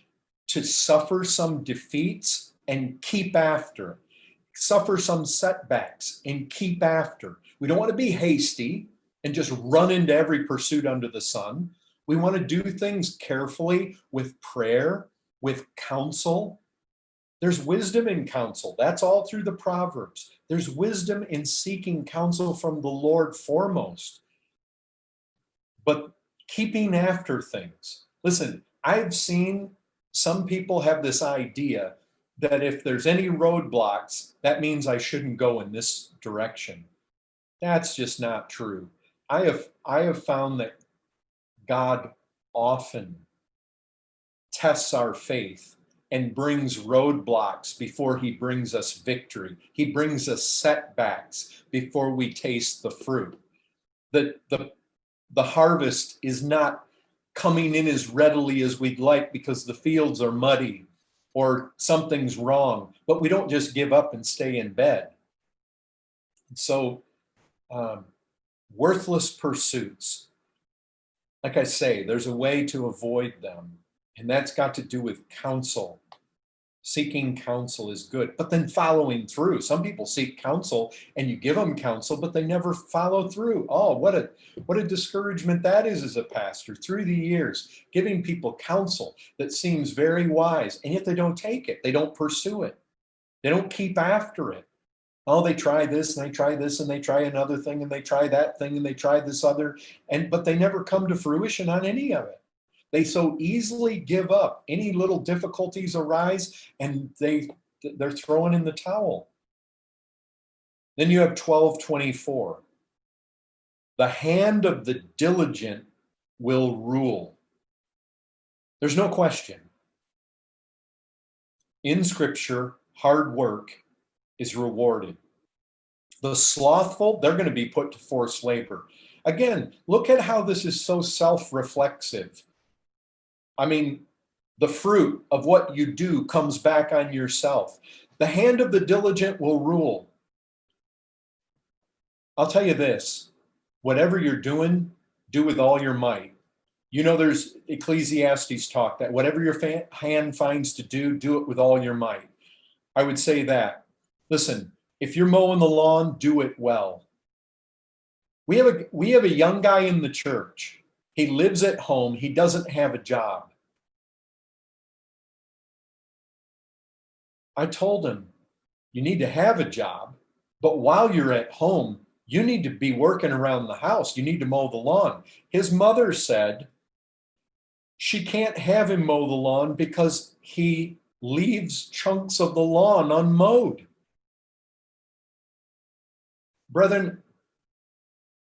to suffer some defeats and keep after, suffer some setbacks and keep after. We don't want to be hasty and just run into every pursuit under the sun. We want to do things carefully with prayer, with counsel. There's wisdom in counsel. That's all through the Proverbs. There's wisdom in seeking counsel from the Lord foremost. But keeping after things. Listen, I've seen some people have this idea that if there's any roadblocks, that means I shouldn't go in this direction. That's just not true. I have found that God often tests our faith and brings roadblocks before he brings us victory. He brings us setbacks before we taste the fruit. The harvest is not coming in as readily as we'd like because the fields are muddy or something's wrong, but we don't just give up and stay in bed. So worthless pursuits, like I say, there's a way to avoid them, and that's got to do with counsel. Seeking counsel is good, but then following through. Some people seek counsel and you give them counsel, but they never follow through. Oh, what a discouragement that is as a pastor through the years, giving people counsel that seems very wise, and yet they don't take it. They don't pursue it. They don't keep after it. Oh, they try this and they try this and they try another thing and they try that thing and they try this other, but they never come to fruition on any of it. They so easily give up. Any little difficulties arise and they're throwing in the towel. Then you have 12:24. The hand of the diligent will rule. There's no question. In Scripture, hard work is rewarded. The slothful, they're going to be put to forced labor. Again, look at how this is so self-reflexive. I mean, the fruit of what you do comes back on yourself. The hand of the diligent will rule. I'll tell you this, whatever you're doing, do with all your might. You know, there's Ecclesiastes talk that whatever your hand finds to do, do it with all your might. I would say that. Listen, if you're mowing the lawn, do it well. We have a young guy in the church. He lives at home. He doesn't have a job. I told him, you need to have a job, but while you're at home, you need to be working around the house. You need to mow the lawn. His mother said she can't have him mow the lawn because he leaves chunks of the lawn unmowed. Brethren,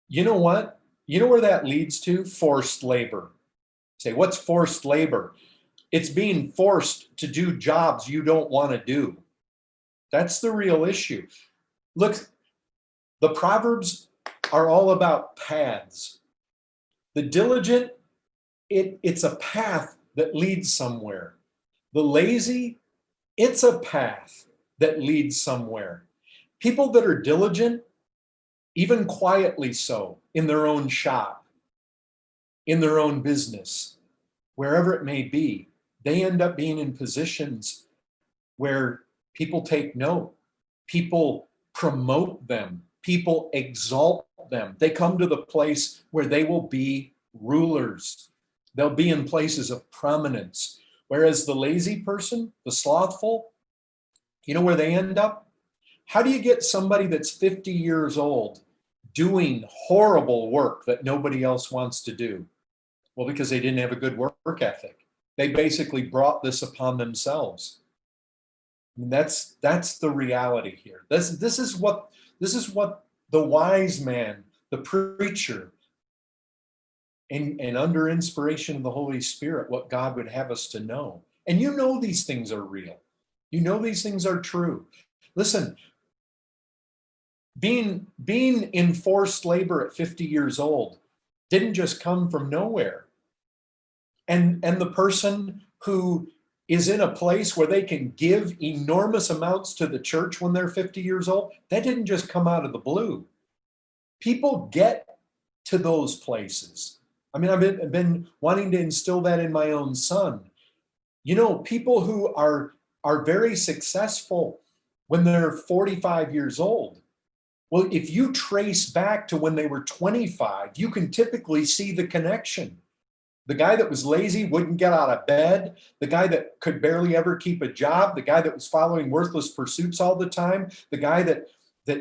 you know what? You know where that leads to? Forced labor. Say, what's forced labor? It's being forced to do jobs you don't want to do. That's the real issue. Look, the Proverbs are all about paths. The diligent, it's a path that leads somewhere. The lazy, it's a path that leads somewhere. People that are diligent, even quietly so, in their own shop, in their own business, wherever it may be, they end up being in positions where people take note, people promote them, people exalt them. They come to the place where they will be rulers. They'll be in places of prominence. Whereas the lazy person, the slothful, you know where they end up? How do you get somebody that's 50 years old doing horrible work that nobody else wants to do? Well, because they didn't have a good work ethic. They basically brought this upon themselves. I mean, that's the reality here. This is what the wise man, the preacher, and under inspiration of the Holy Spirit, what God would have us to know. And you know these things are real. You know these things are true. Listen, being in forced labor at 50 years old didn't just come from nowhere. And the person who is in a place where they can give enormous amounts to the church when they're 50 years old, that didn't just come out of the blue. People get to those places. I mean, I've been wanting to instill that in my own son. You know, people who are very successful when they're 45 years old. Well, if you trace back to when they were 25, you can typically see the connection. The guy that was lazy wouldn't get out of bed, the guy that could barely ever keep a job, the guy that was following worthless pursuits all the time, the guy that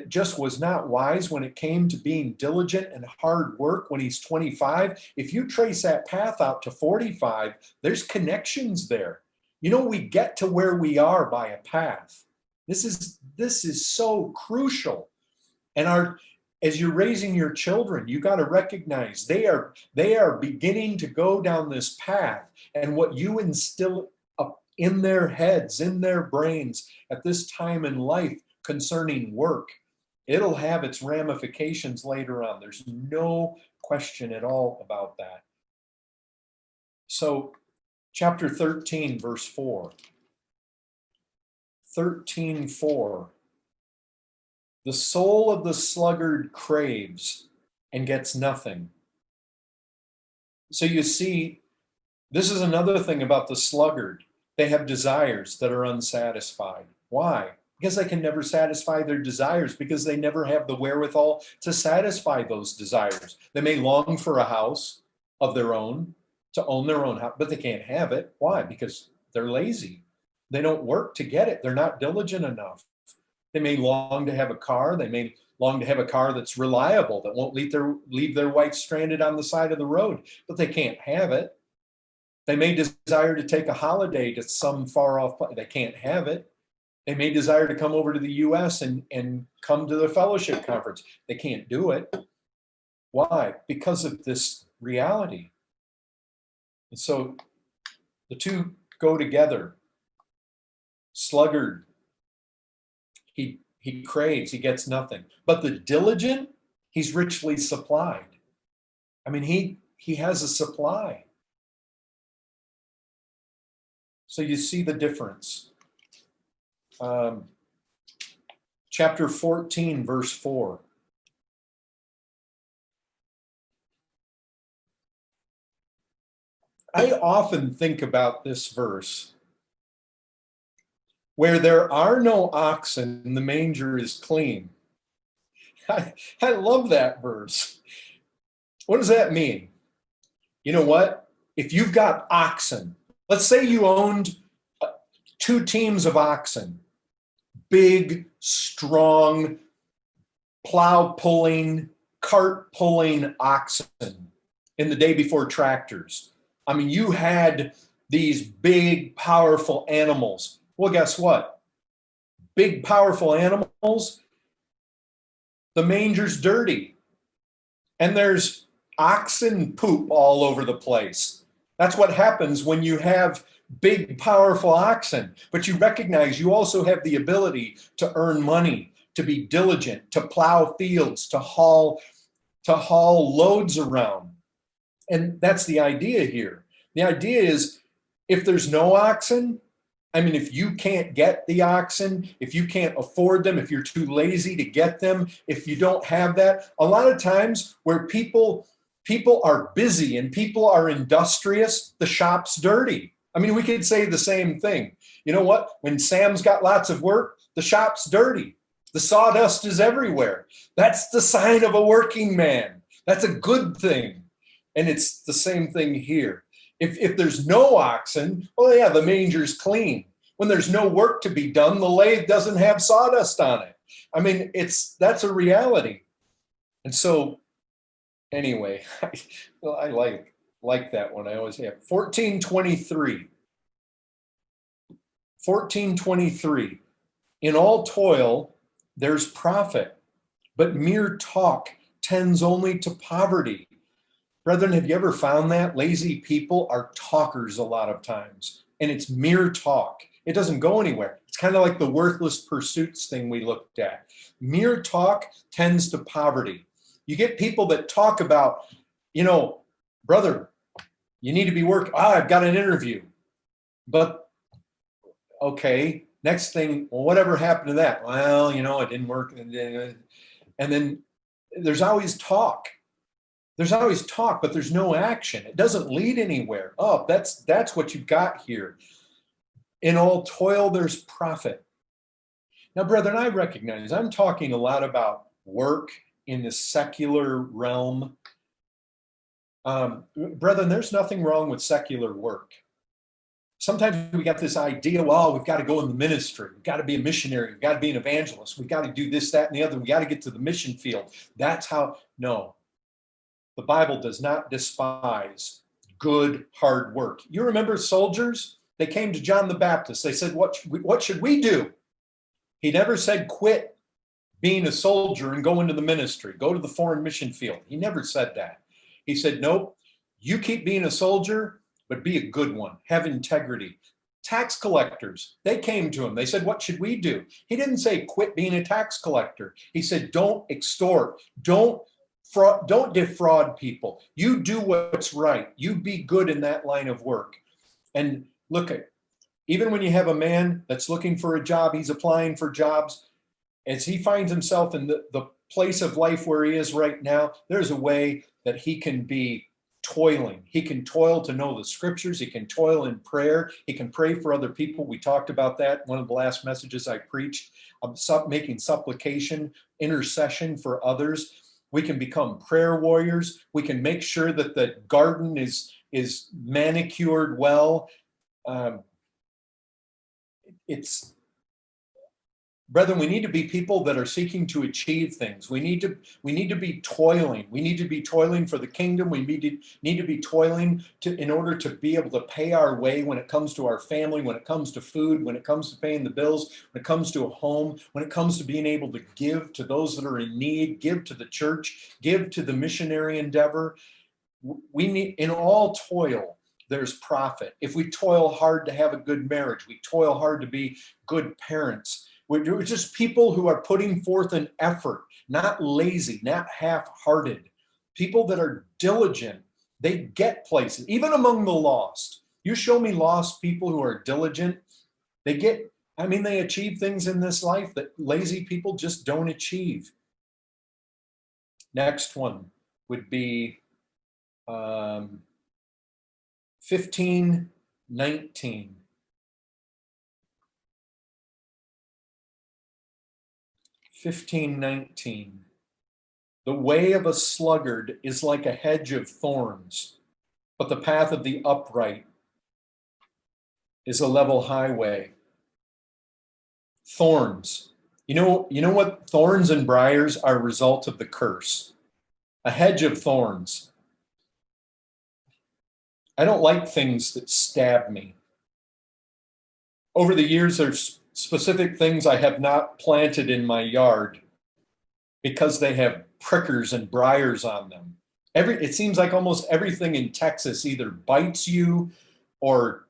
just was not wise when it came to being diligent and hard work when he's 25. If you trace that path out to 45, there's connections there. You know, we get to where we are by a path. This is so crucial. And as you're raising your children, you got to recognize they are beginning to go down this path, and what you instill up in their heads, in their brains at this time in life concerning work, it'll have its ramifications later on. There's no question at all about that. So chapter 13, verse 4. 13:4. The soul of the sluggard craves and gets nothing. So you see, this is another thing about the sluggard. They have desires that are unsatisfied. Why? Because they can never satisfy their desires, because they never have the wherewithal to satisfy those desires. They may long for a house of their own, to own their own house, but they can't have it. Why? Because they're lazy. They don't work to get it. They're not diligent enough. They may long to have a car. They may long to have a car that's reliable, that won't leave their wife stranded on the side of the road, but they can't have it. They may desire to take a holiday to some far off place. They can't have it. They may desire to come over to the U.S. and come to the fellowship conference. They can't do it. Why? Because of this reality. And so the two go together. Sluggard, he craves, he gets nothing. But the diligent, he's richly supplied. I mean, he has a supply. So you see the difference. Chapter 14, verse 4. I often think about this verse. Where there are no oxen, the manger is clean. I love that verse. What does that mean? You know what? If you've got oxen, let's say you owned 2 teams of oxen, big, strong, plow pulling, cart pulling oxen in the day before tractors. I mean, you had these big, powerful animals. Well, guess what? Big, powerful animals, the manger's dirty. And there's oxen poop all over the place. That's what happens when you have big, powerful oxen. But you recognize you also have the ability to earn money, to be diligent, to plow fields, to haul loads around. And that's the idea here. The idea is if there's no oxen, I mean, if you can't get the oxen, if you can't afford them, if you're too lazy to get them, if you don't have that, a lot of times where people are busy and people are industrious, the shop's dirty. I mean, we could say the same thing. You know what? When Sam's got lots of work, the shop's dirty. The sawdust is everywhere. That's the sign of a working man. That's a good thing. And it's the same thing here. If there's no oxen, well, yeah, the manger's clean. When there's no work to be done, the lathe doesn't have sawdust on it. I mean, that's a reality. And so, anyway, I like that one. I always have 14:23. 14:23. In all toil, there's profit, but mere talk tends only to poverty. Brethren, have you ever found that? Lazy people are talkers a lot of times, and it's mere talk. It doesn't go anywhere. It's kind of like the worthless pursuits thing we looked at. Mere talk tends to poverty. You get people that talk about, brother, you need to be working. I've got an interview. But, okay, next thing, well, whatever happened to that? Well, it didn't work. And then there's always talk. There's always talk, but there's no action. It doesn't lead anywhere. Oh, that's what you've got here. In all toil, there's profit. Now, brethren, I recognize I'm talking a lot about work in the secular realm. Brethren, there's nothing wrong with secular work. Sometimes we got this idea, well, we've got to go in the ministry. We've got to be a missionary. We've got to be an evangelist. We've got to do this, that, and the other. We got to get to the mission field. No. The Bible does not despise good, hard work. You remember soldiers? They came to John the Baptist. They said, what should we do? He never said quit being a soldier and go into the ministry, go to the foreign mission field. He never said that. He said, nope, you keep being a soldier, but be a good one. Have integrity. Tax collectors, they came to him. They said, what should we do? He didn't say quit being a tax collector. He said, don't extort. Don't defraud people. You do what's right. You be good in that line of work. And look at, even when you have a man that's looking for a job, he's applying for jobs. As he finds himself in the place of life where he is right now, there's a way that he can be toiling. He can toil to know the scriptures. He can toil in prayer. He can pray for other people. We talked about that. One of the last messages I preached, making supplication, intercession for others. We can become prayer warriors. We can make sure that the garden is manicured well. It's Brethren, we need to be people that are seeking to achieve things. We need to be toiling. We need to be toiling for the kingdom. We need to be toiling in order to be able to pay our way when it comes to our family, when it comes to food, when it comes to paying the bills, when it comes to a home, when it comes to being able to give to those that are in need, give to the church, give to the missionary endeavor. We need, in all toil, there's profit. If we toil hard to have a good marriage, we toil hard to be good parents. We're just people who are putting forth an effort, not lazy, not half-hearted. People that are diligent, they get places, even among the lost. You show me lost people who are diligent, they achieve things in this life that lazy people just don't achieve. Next one would be 15:19. 15:19. The way of a sluggard is like a hedge of thorns, but the path of the upright is a level highway. Thorns. You know what? Thorns and briars are a result of the curse. A hedge of thorns. I don't like things that stab me. Over the years, there's specific things I have not planted in my yard because they have prickers and briars on them. It seems like almost everything in Texas either bites you or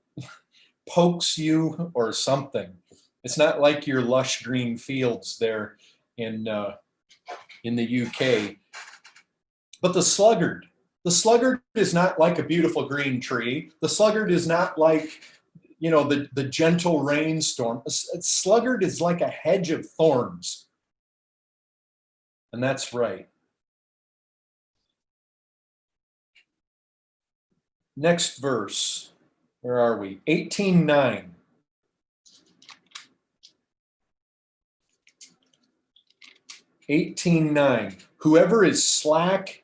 pokes you or something. It's not like your lush green fields there in the UK. But the sluggard is not like a beautiful green tree. The sluggard is not like, the gentle rainstorm. A sluggard is like a hedge of thorns. And that's right. Next verse. Where are we? 18:9. 18:9. Whoever is slack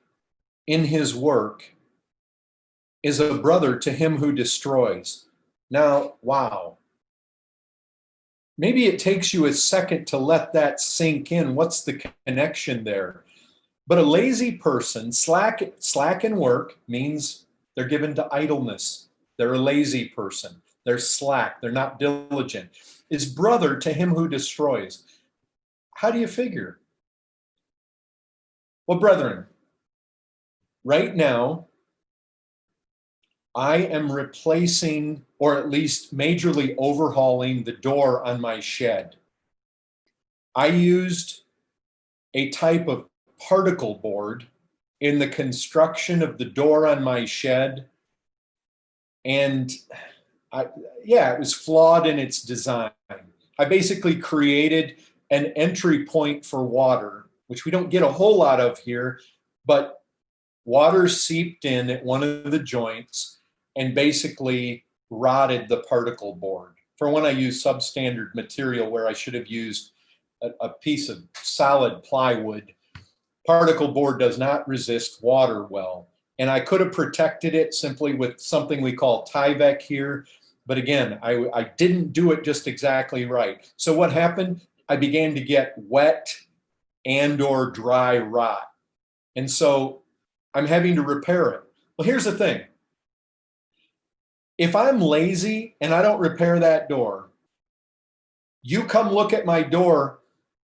in his work is a brother to him who destroys. Now, wow. Maybe it takes you a second to let that sink in. What's the connection there? But a lazy person, slack in work means they're given to idleness. They're a lazy person. They're slack. They're not diligent. Is brother to him who destroys. How do you figure? Well, brethren, right now, I am replacing, or at least majorly overhauling, the door on my shed. I used a type of particle board in the construction of the door on my shed. And it was flawed in its design. I basically created an entry point for water, which we don't get a whole lot of here, but water seeped in at one of the joints and basically rotted the particle board. For when I used substandard material where I should have used a piece of solid plywood, particle board does not resist water well. And I could have protected it simply with something we call Tyvek here. But again, I didn't do it just exactly right. So what happened? I began to get wet and or dry rot. And so I'm having to repair it. Well, here's the thing. If I'm lazy and I don't repair that door, you come look at my door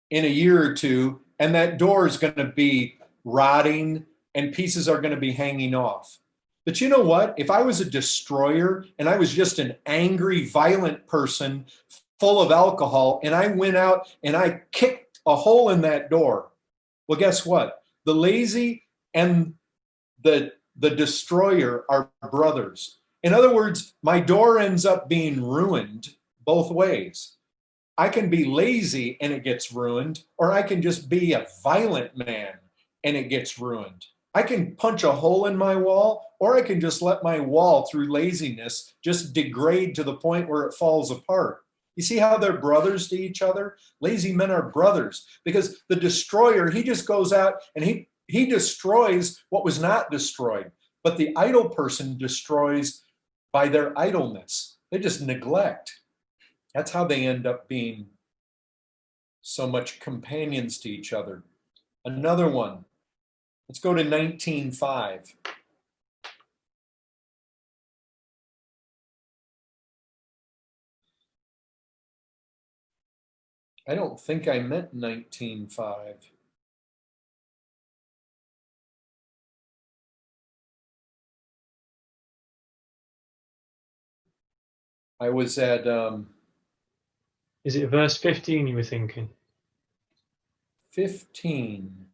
in a year or two, and that door is going to be rotting and pieces are going to be hanging off. But you know what? If I was a destroyer and I was just an angry, violent person full of alcohol and I went out and I kicked a hole in that door, well, guess what? The lazy and the destroyer are brothers. In other words, my door ends up being ruined both ways. I can be lazy and it gets ruined, or I can just be a violent man and it gets ruined. I can punch a hole in my wall, or I can just let my wall, through laziness, just degrade to the point where it falls apart. You see how they're brothers to each other? Lazy men are brothers, because the destroyer, he just goes out and he destroys what was not destroyed. But the idle person destroys by their idleness. They just neglect. That's how they end up being so much companions to each other. Another one. Let's go to 19:5. I don't think I meant 19:5. I was at Is it verse 15 you were thinking? 15,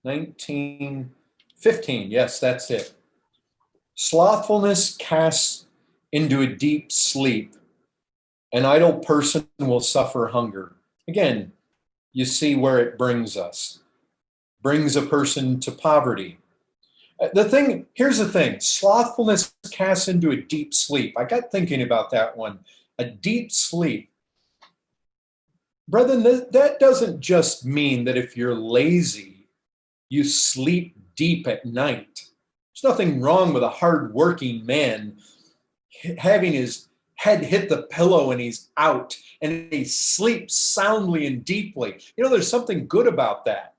19, 15. Yes, that's it. Slothfulness casts into a deep sleep. An idle person will suffer hunger. Again, you see where it brings us. Brings a person to poverty. Here's the thing, slothfulness casts into a deep sleep. I got thinking about that one. A deep sleep. Brethren, that doesn't just mean that if you're lazy, you sleep deep at night. There's nothing wrong with a hardworking man having his head hit the pillow and he's out and he sleeps soundly and deeply. There's something good about that.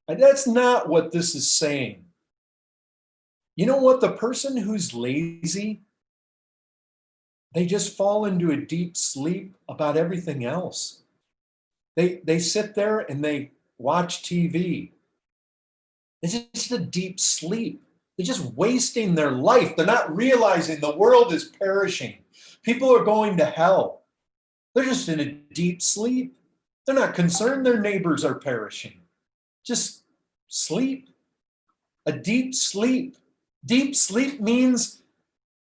And that's not what this is saying. You know what? The person who's lazy, they just fall into a deep sleep about everything else. They sit there and they watch TV. It's just a deep sleep. They're just wasting their life. They're not realizing the world is perishing. People are going to hell. They're just in a deep sleep. They're not concerned their neighbors are perishing. Just sleep. A deep sleep. Deep sleep means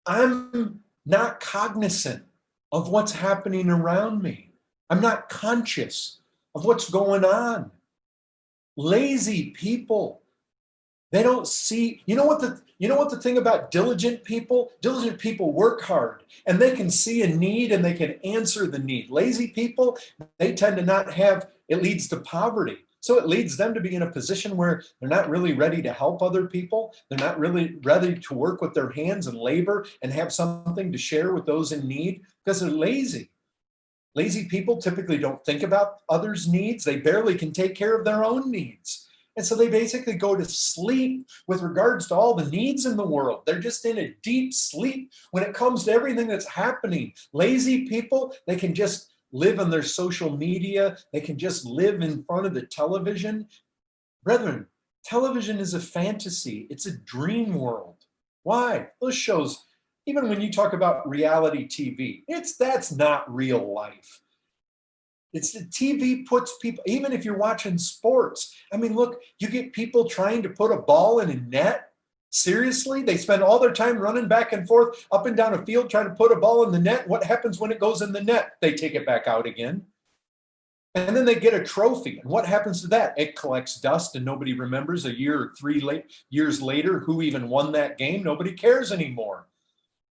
I'm not cognizant of what's happening around me. I'm not conscious of what's going on. Lazy people, they don't see. You know what the thing about diligent people? Diligent people work hard and they can see a need and they can answer the need. Lazy people, they tend to not have, it leads to poverty. So it leads them to be in a position where they're not really ready to help other people. They're not really ready to work with their hands and labor and have something to share with those in need because they're lazy. Lazy people typically don't think about others' needs. They barely can take care of their own needs. And so they basically go to sleep with regards to all the needs in the world. They're just in a deep sleep when it comes to everything that's happening. Lazy people, they can just live on their social media. They can just live in front of the television. Brethren, television is a fantasy. It's a dream world. Why? Those shows, even when you talk about reality TV, that's not real life. It's the TV puts people, even if you're watching sports. I mean, look, you get people trying to put a ball in a net. Seriously? They spend all their time running back and forth up and down a field trying to put a ball in the net. What happens when it goes in the net? They take it back out again. And then they get a trophy. And what happens to that? It collects dust and nobody remembers a year or 3 years later who even won that game. Nobody cares anymore.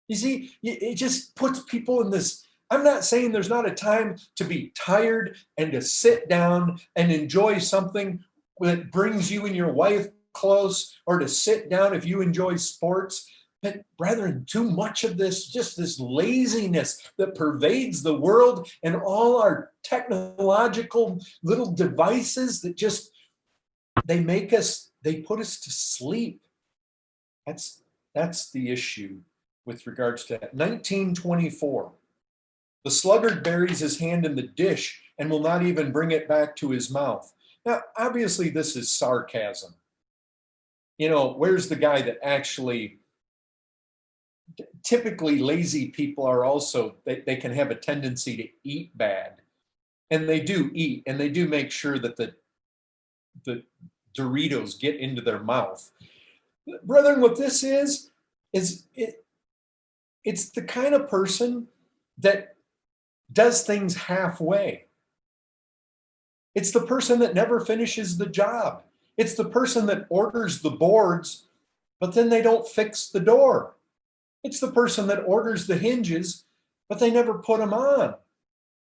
You see, it just puts people in this. I'm not saying there's not a time to be tired and to sit down and enjoy something that brings you and your wife close, or to sit down if you enjoy sports. But brethren, too much of this, just this laziness that pervades the world and all our technological little devices that just, they put us to sleep. That's the issue with regards to that. 19:24. The sluggard buries his hand in the dish and will not even bring it back to his mouth. Now, obviously, this is sarcasm. Where's the guy that actually, typically lazy people are also, they can have a tendency to eat bad. And they do eat, and they do make sure that the Doritos get into their mouth. Brethren, what this is it's the kind of person that does things halfway. It's the person that never finishes the job. It's the person that orders the boards, but then they don't fix the door. It's the person that orders the hinges, but they never put them on.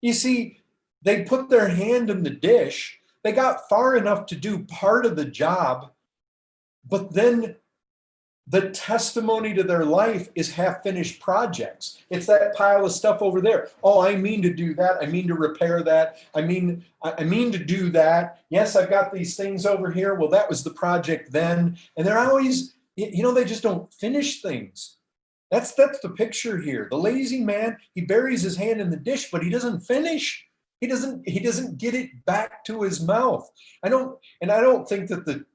You see, they put their hand in the dish. They got far enough to do part of the job, but then The testimony to their life is half-finished projects. It's that pile of stuff over there. Oh, I mean to do that. I mean to repair that. I mean to do that. Yes, I've got these things over here. Well, that was the project then. And they're always, they just don't finish things. That's the picture here. The lazy man, he buries his hand in the dish, but he doesn't finish. He doesn't get it back to his mouth. I don't think that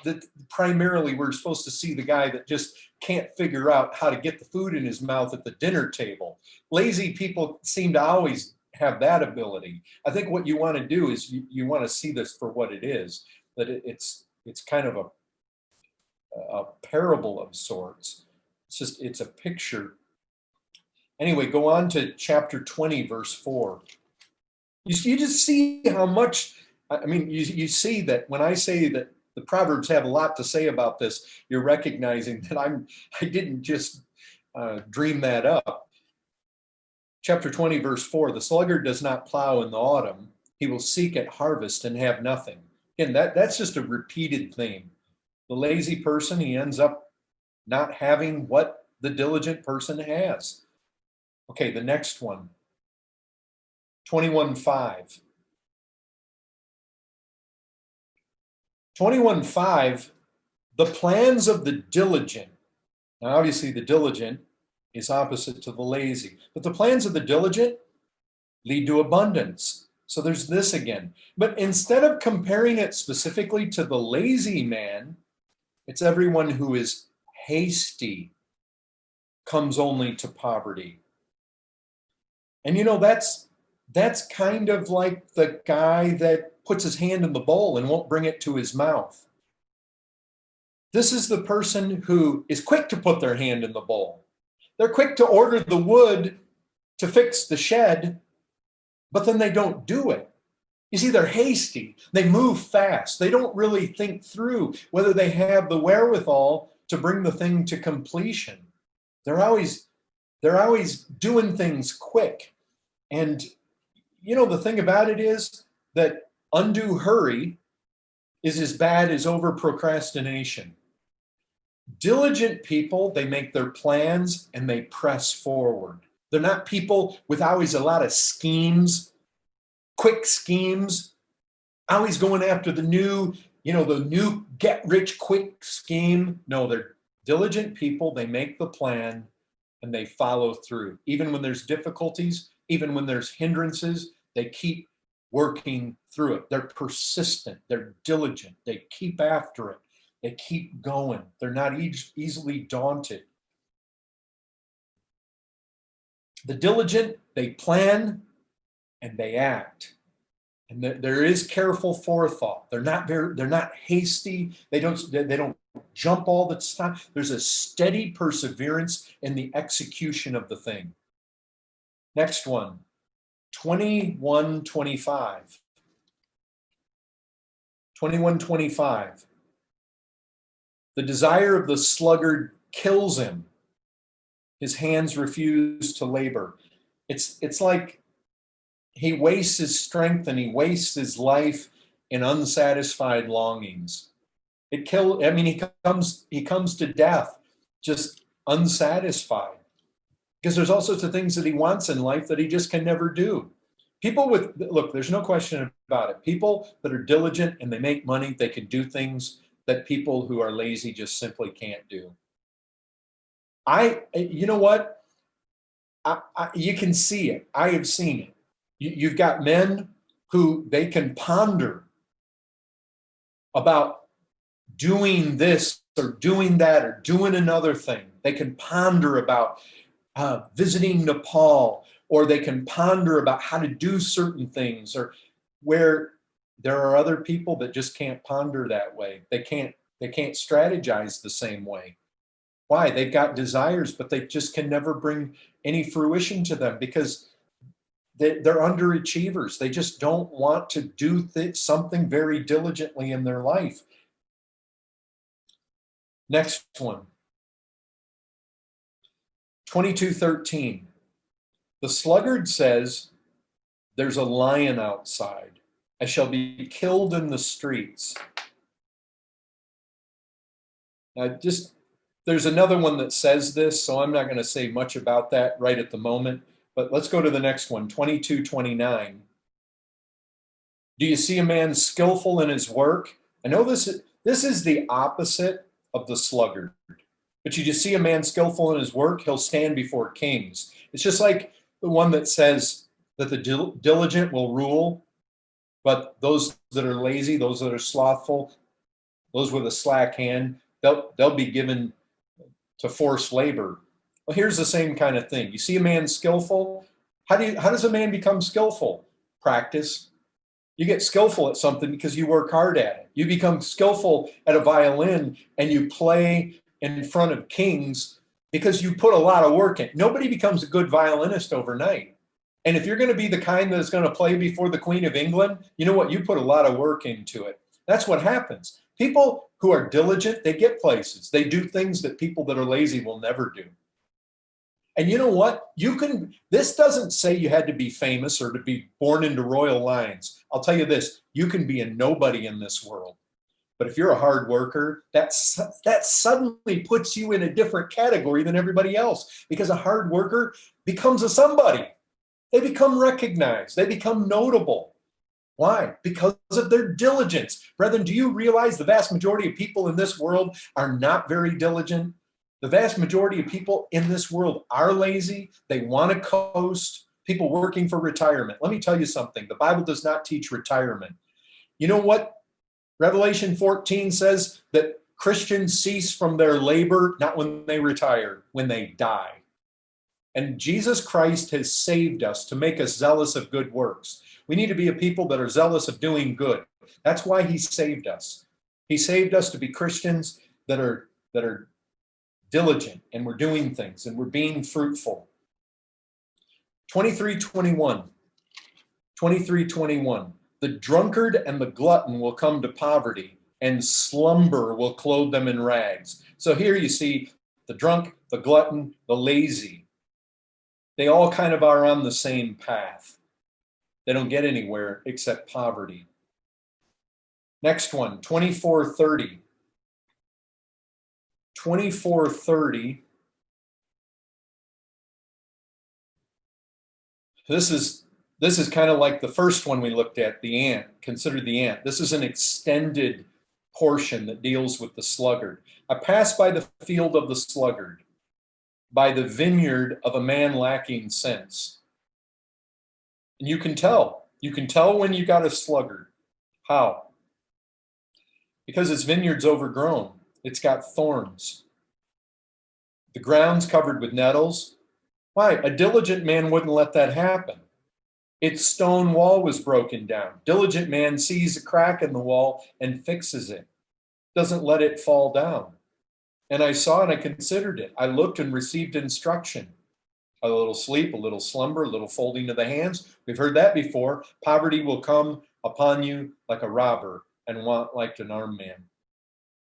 that primarily we're supposed to see the guy that just can't figure out how to get the food in his mouth at the dinner table. Lazy people seem to always have that ability. I think what you want to do is you want to see this for what it is, that it's kind of a parable of sorts. It's a picture. Anyway, go on to chapter 20, verse 4. You just see how much, I mean, you see that when I say that the Proverbs have a lot to say about this, you're recognizing that I didn't just dream that up. Chapter 20, verse 4, the sluggard does not plow in the autumn. He will seek at harvest and have nothing. Again, that's just a repeated theme. The lazy person, he ends up not having what the diligent person has. Okay, the next one. 21:5. 21:5, the plans of the diligent. Now, obviously, the diligent is opposite to the lazy, but the plans of the diligent lead to abundance. So there's this again. But instead of comparing it specifically to the lazy man, it's everyone who is hasty comes only to poverty. And that's kind of like the guy that puts his hand in the bowl and won't bring it to his mouth. This is the person who is quick to put their hand in the bowl. They're quick to order the wood to fix the shed, but then they don't do it. You see, they're hasty. They move fast. They don't really think through whether they have the wherewithal to bring the thing to completion. They're always doing things quick. And the thing about it is that undue hurry is as bad as over procrastination. Diligent people, they make their plans and they press forward. They're not people with always a lot of schemes, quick schemes, always going after the new get rich quick scheme. No, they're diligent people. They make the plan and they follow through. Even when there's difficulties, even when there's hindrances, they keep working through it. They're persistent. They're diligent. They keep after it. They keep going. They're not easily daunted. The diligent, they plan and they act. And there is careful forethought. They're not hasty. They don't jump all the time. There's a steady perseverance in the execution of the thing. Next one, 21:25. 21:25. The desire of the sluggard kills him. His hands refuse to labor. It's like he wastes his strength and he wastes his life in unsatisfied longings. He comes to death just unsatisfied. Because there's all sorts of things that he wants in life that he just can never do. There's no question about it. People that are diligent and they make money, they can do things that people who are lazy just simply can't do. You know what? You can see it. I have seen it. You've got men who they can ponder about doing this or doing that or doing another thing. They can ponder about visiting Nepal, or they can ponder about how to do certain things, or where there are other people that just can't ponder that way. They can't strategize the same way. Why? They've got desires, but they just can never bring any fruition to them because they're underachievers. They just don't want to do something very diligently in their life. Next one. 22:13. The sluggard says, "There's a lion outside. I shall be killed in the streets." Now, just There's another one that says this, so I'm not going to say much about that right at the moment. But let's go to the next one, 22:29. Do you see a man skillful in his work? I know this is the opposite of the sluggard. But you just see a man skillful in his work, he'll stand before kings. It's just like the one that says that the diligent will rule, but those that are lazy, those that are slothful, those with a slack hand, they'll be given to forced labor. Well, here's the same kind of thing. You see a man skillful. How does a man become skillful? Practice. You get skillful at something because you work hard at it. You become skillful at a violin and you play in front of kings because you put a lot of work in. Nobody becomes a good violinist overnight. And if you're going to be the kind that's going to play before the Queen of England, you know what? You put a lot of work into it. That's what happens. People who are diligent, they get places. They do things that people that are lazy will never do. And you know what? This doesn't say you had to be famous or to be born into royal lines. I'll tell you this, you can be a nobody in this world. But if you're a hard worker, that suddenly puts you in a different category than everybody else, because a hard worker becomes a somebody. They become recognized. They become notable. Why? Because of their diligence. Brethren, do you realize the vast majority of people in this world are not very diligent? The vast majority of people in this world are lazy. They want to coast. People working for retirement. Let me tell you something. The Bible does not teach retirement. You know what? Revelation 14 says that Christians cease from their labor, not when they retire, when they die. And Jesus Christ has saved us to make us zealous of good works. We need to be a people that are zealous of doing good. That's why he saved us. He saved us to be Christians that are diligent, and we're doing things and we're being fruitful. 23:21. 23:21. The drunkard and the glutton will come to poverty, and slumber will clothe them in rags. So here you see the drunk, the glutton, the lazy. They all kind of are on the same path. They don't get anywhere except poverty. Next one, 24:30. 24:30. This is kind of like the first one we looked at, the ant. Consider the ant. This is an extended portion that deals with the sluggard. I passed by the field of the sluggard, by the vineyard of a man lacking sense. And you can tell when you got a sluggard. How? Because its vineyard's overgrown. It's got thorns. The ground's covered with nettles. Why? A diligent man wouldn't let that happen. Its stone wall was broken down. Diligent man sees a crack in the wall and fixes it. Doesn't let it fall down. And I saw and I considered it. I looked and received instruction. A little sleep, a little slumber, a little folding of the hands. We've heard that before. Poverty will come upon you like a robber, and want like an armed man.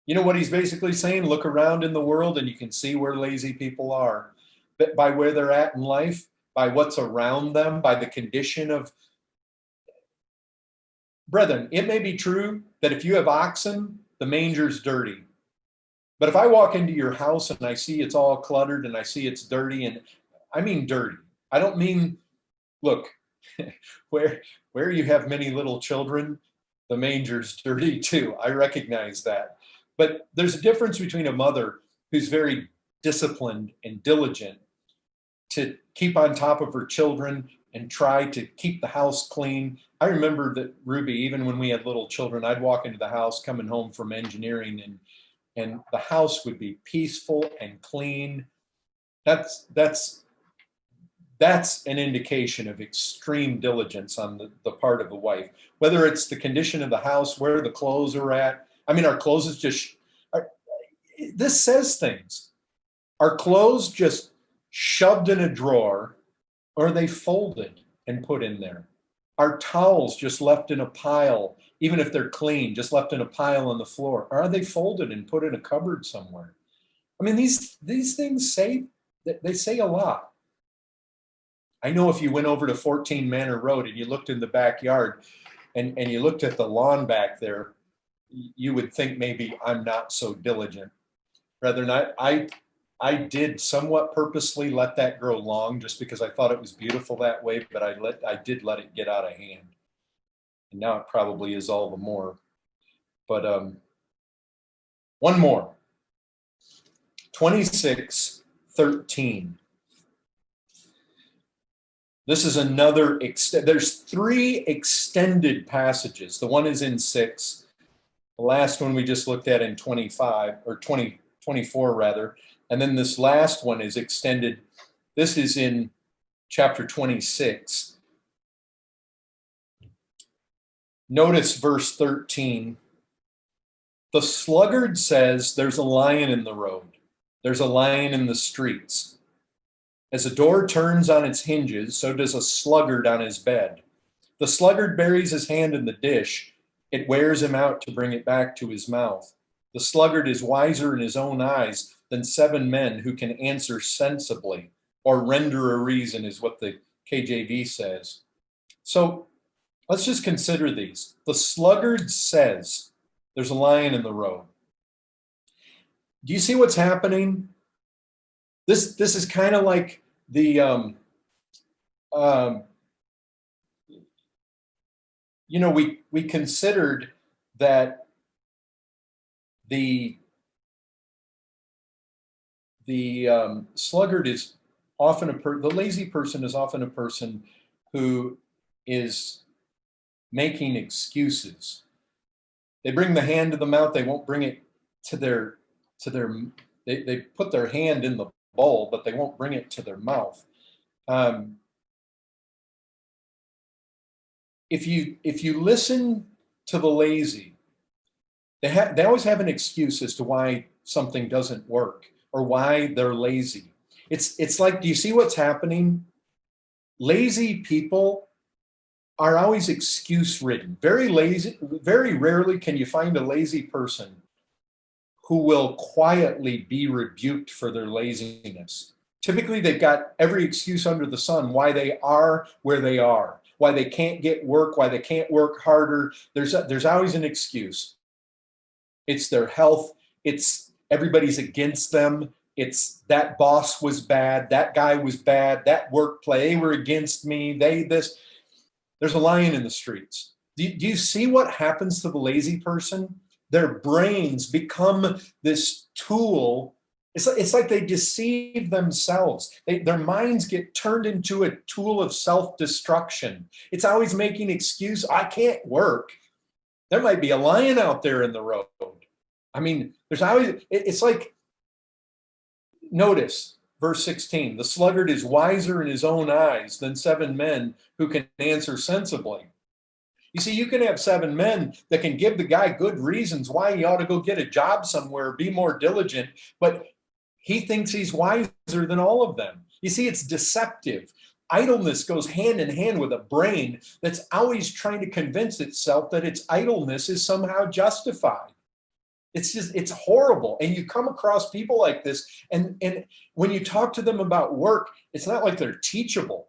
You know what he's basically saying? Look around in the world and you can see where lazy people are. But by where they're at in life, by what's around them, by the condition of... Brethren, it may be true that if you have oxen, the manger's dirty. But if I walk into your house and I see it's all cluttered and I see it's dirty, and I mean dirty. I don't mean, look, where you have many little children, the manger's dirty too. I recognize that. But there's a difference between a mother who's very disciplined and diligent to keep on top of her children and try to keep the house clean. I remember that, Ruby, even when we had little children, I'd walk into the house coming home from engineering, and the house would be peaceful and clean. That's an indication of extreme diligence on the part of a wife. Whether it's the condition of the house, where the clothes are at. I mean, our clothes is just... this says things. Are clothes just shoved in a drawer, or are they folded and put in there? Are towels just left in a pile, even if they're clean, just left in a pile on the floor? Or are they folded and put in a cupboard somewhere? I mean, these things say a lot. I know if you went over to 14 Manor Road and you looked in the backyard and you looked at the lawn back there, you would think maybe I'm not so diligent. Brethren, I did somewhat purposely let that grow long just because I thought it was beautiful that way, but I did let it get out of hand. And now it probably is all the more. But one more. 26:13. This is another, there's 3 extended passages. The one is in 6. The last one we just looked at in 25, or 24 rather. And then this last one is extended. This is in chapter 26. Notice verse 13. The sluggard says, there's a lion in the road. There's a lion in the streets. As a door turns on its hinges, so does a sluggard on his bed. The sluggard buries his hand in the dish. It wears him out to bring it back to his mouth. The sluggard is wiser in his own eyes than 7 men who can answer sensibly, or render a reason is what the KJV says. So let's just consider these. The sluggard says, there's a lion in the road. Do you see what's happening? This is kind of like the we considered that the sluggard is often the lazy person is often a person who is making excuses. They bring the hand to the mouth, they won't bring it to their they put their hand in the bowl, but they won't bring it to their mouth. If you listen to the lazy, they always have an excuse as to why something doesn't work or why they're lazy. It's like, do you see what's happening? Lazy people are always excuse ridden. Very lazy. Very rarely can you find a lazy person who will quietly be rebuked for their laziness. Typically, they've got every excuse under the sun why they are where they are, why they can't get work, why they can't work harder. There's always an excuse. It's their health. It's everybody's against them. It's that boss was bad. That guy was bad. That workplace, they were against me. This. There's a lion in the streets. Do you see what happens to the lazy person? Their brains become this tool. It's like they deceive themselves. Their minds get turned into a tool of self-destruction. It's always making excuse. I can't work. There might be a lion out there in the road. I mean, there's always, it's like, notice verse 16, the sluggard is wiser in his own eyes than 7 men who can answer sensibly. You see, you can have 7 men that can give the guy good reasons why he ought to go get a job somewhere, be more diligent, but he thinks he's wiser than all of them. You see, it's deceptive. Idleness goes hand in hand with a brain that's always trying to convince itself that its idleness is somehow justified. It's horrible. And you come across people like this, and when you talk to them about work, it's not like they're teachable.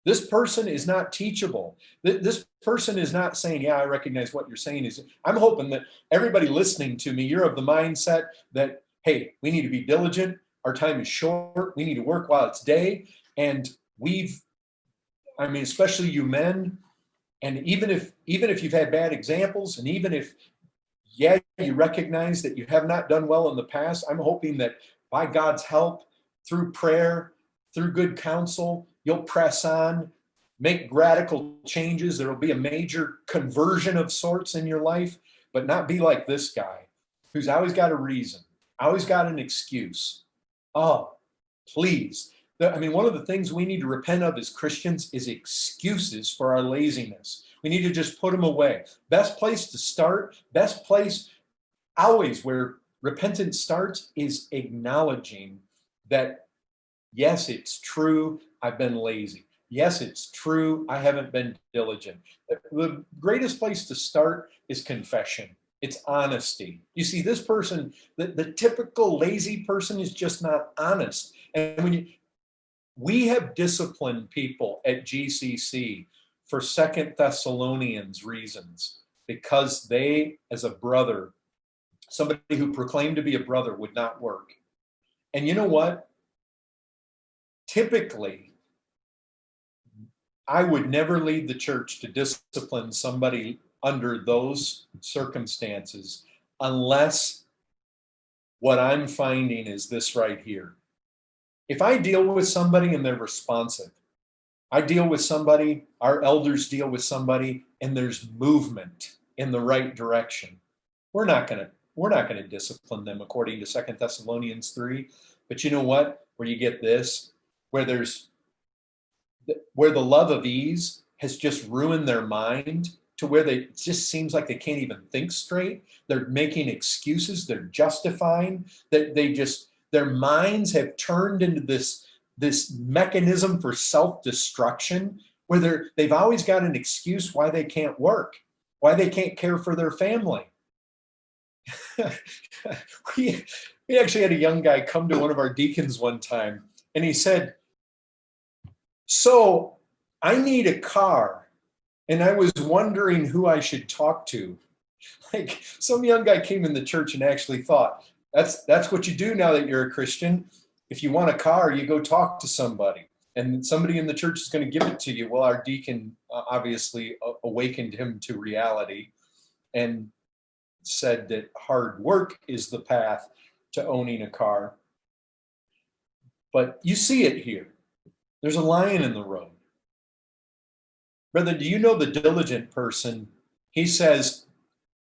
This person is not teachable. This person is not saying, yeah, I recognize what you're saying. I'm hoping that everybody listening to me, you're of the mindset that, hey, we need to be diligent. Our time is short. We need to work while it's day. And especially you men, and even if you've had bad examples, and even if, yeah, you recognize that you have not done well in the past, I'm hoping that by God's help, through prayer, through good counsel, you'll press on, make radical changes. There will be a major conversion of sorts in your life, but not be like this guy who's always got a reason, always got an excuse. Oh, please. One of the things we need to repent of as Christians is excuses for our laziness. We need to just put them away. Best place to start, best place always where repentance starts is acknowledging that, yes, it's true, I've been lazy. Yes, it's true, I haven't been diligent. The greatest place to start is confession. It's honesty. You see, this person, the typical lazy person is just not honest. And we have disciplined people at GCC for 2 Thessalonians reasons, because they, as a brother, somebody who proclaimed to be a brother would not work. And you know what? Typically, I would never lead the church to discipline somebody under those circumstances unless what I'm finding is this right here. If I deal with somebody and they're responsive, I deal with somebody, our elders deal with somebody, and there's movement in the right direction, we're not going to discipline them according to 2 Thessalonians 3. But you know what? Where you get this, where the love of ease has just ruined their mind to where it just seems like they can't even think straight. They're making excuses. They're justifying that their minds have turned into this mechanism for self-destruction where they've always got an excuse why they can't work, why they can't care for their family. we actually had a young guy come to one of our deacons one time, and he said, "So I need a car, and I was wondering who I should talk to." Like, some young guy came in the church and actually thought, that's what you do now that you're a Christian. If you want a car, you go talk to somebody, and somebody in the church is going to give it to you. Well, our deacon obviously awakened him to reality and said that hard work is the path to owning a car. But you see it here. There's a lion in the road. Brother, do you know the diligent person? He says,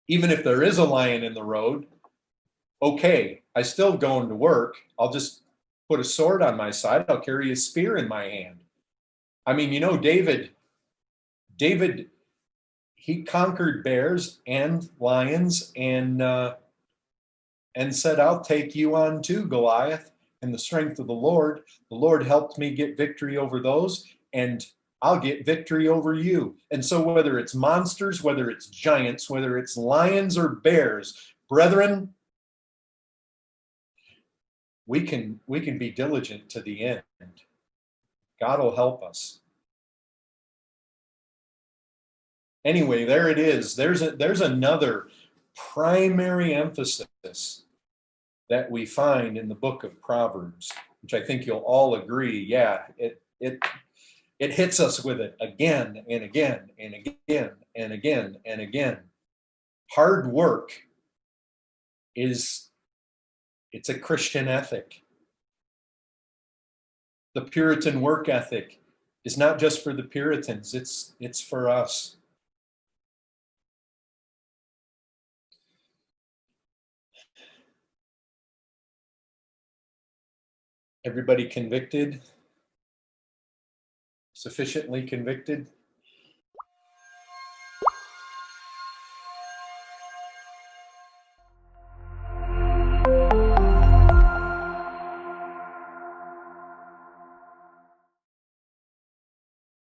even if there is a lion in the road, okay, I still going to work. I'll just put a sword on my side. I'll carry a spear in my hand. I mean, you know, David, he conquered bears and lions and said, I'll take you on too, Goliath, in the strength of the Lord. The Lord helped me get victory over those, and I'll get victory over you. And so whether it's monsters, whether it's giants, whether it's lions or bears, brethren, we can be diligent to the end. God will help us. Anyway, there it is. There's another primary emphasis that we find in the book of Proverbs, which I think you'll all agree, yeah, it hits us with it again and again and again and again and again. Hard work it's a Christian ethic. The Puritan work ethic is not just for the Puritans, it's for us. Everybody convicted? Sufficiently convicted?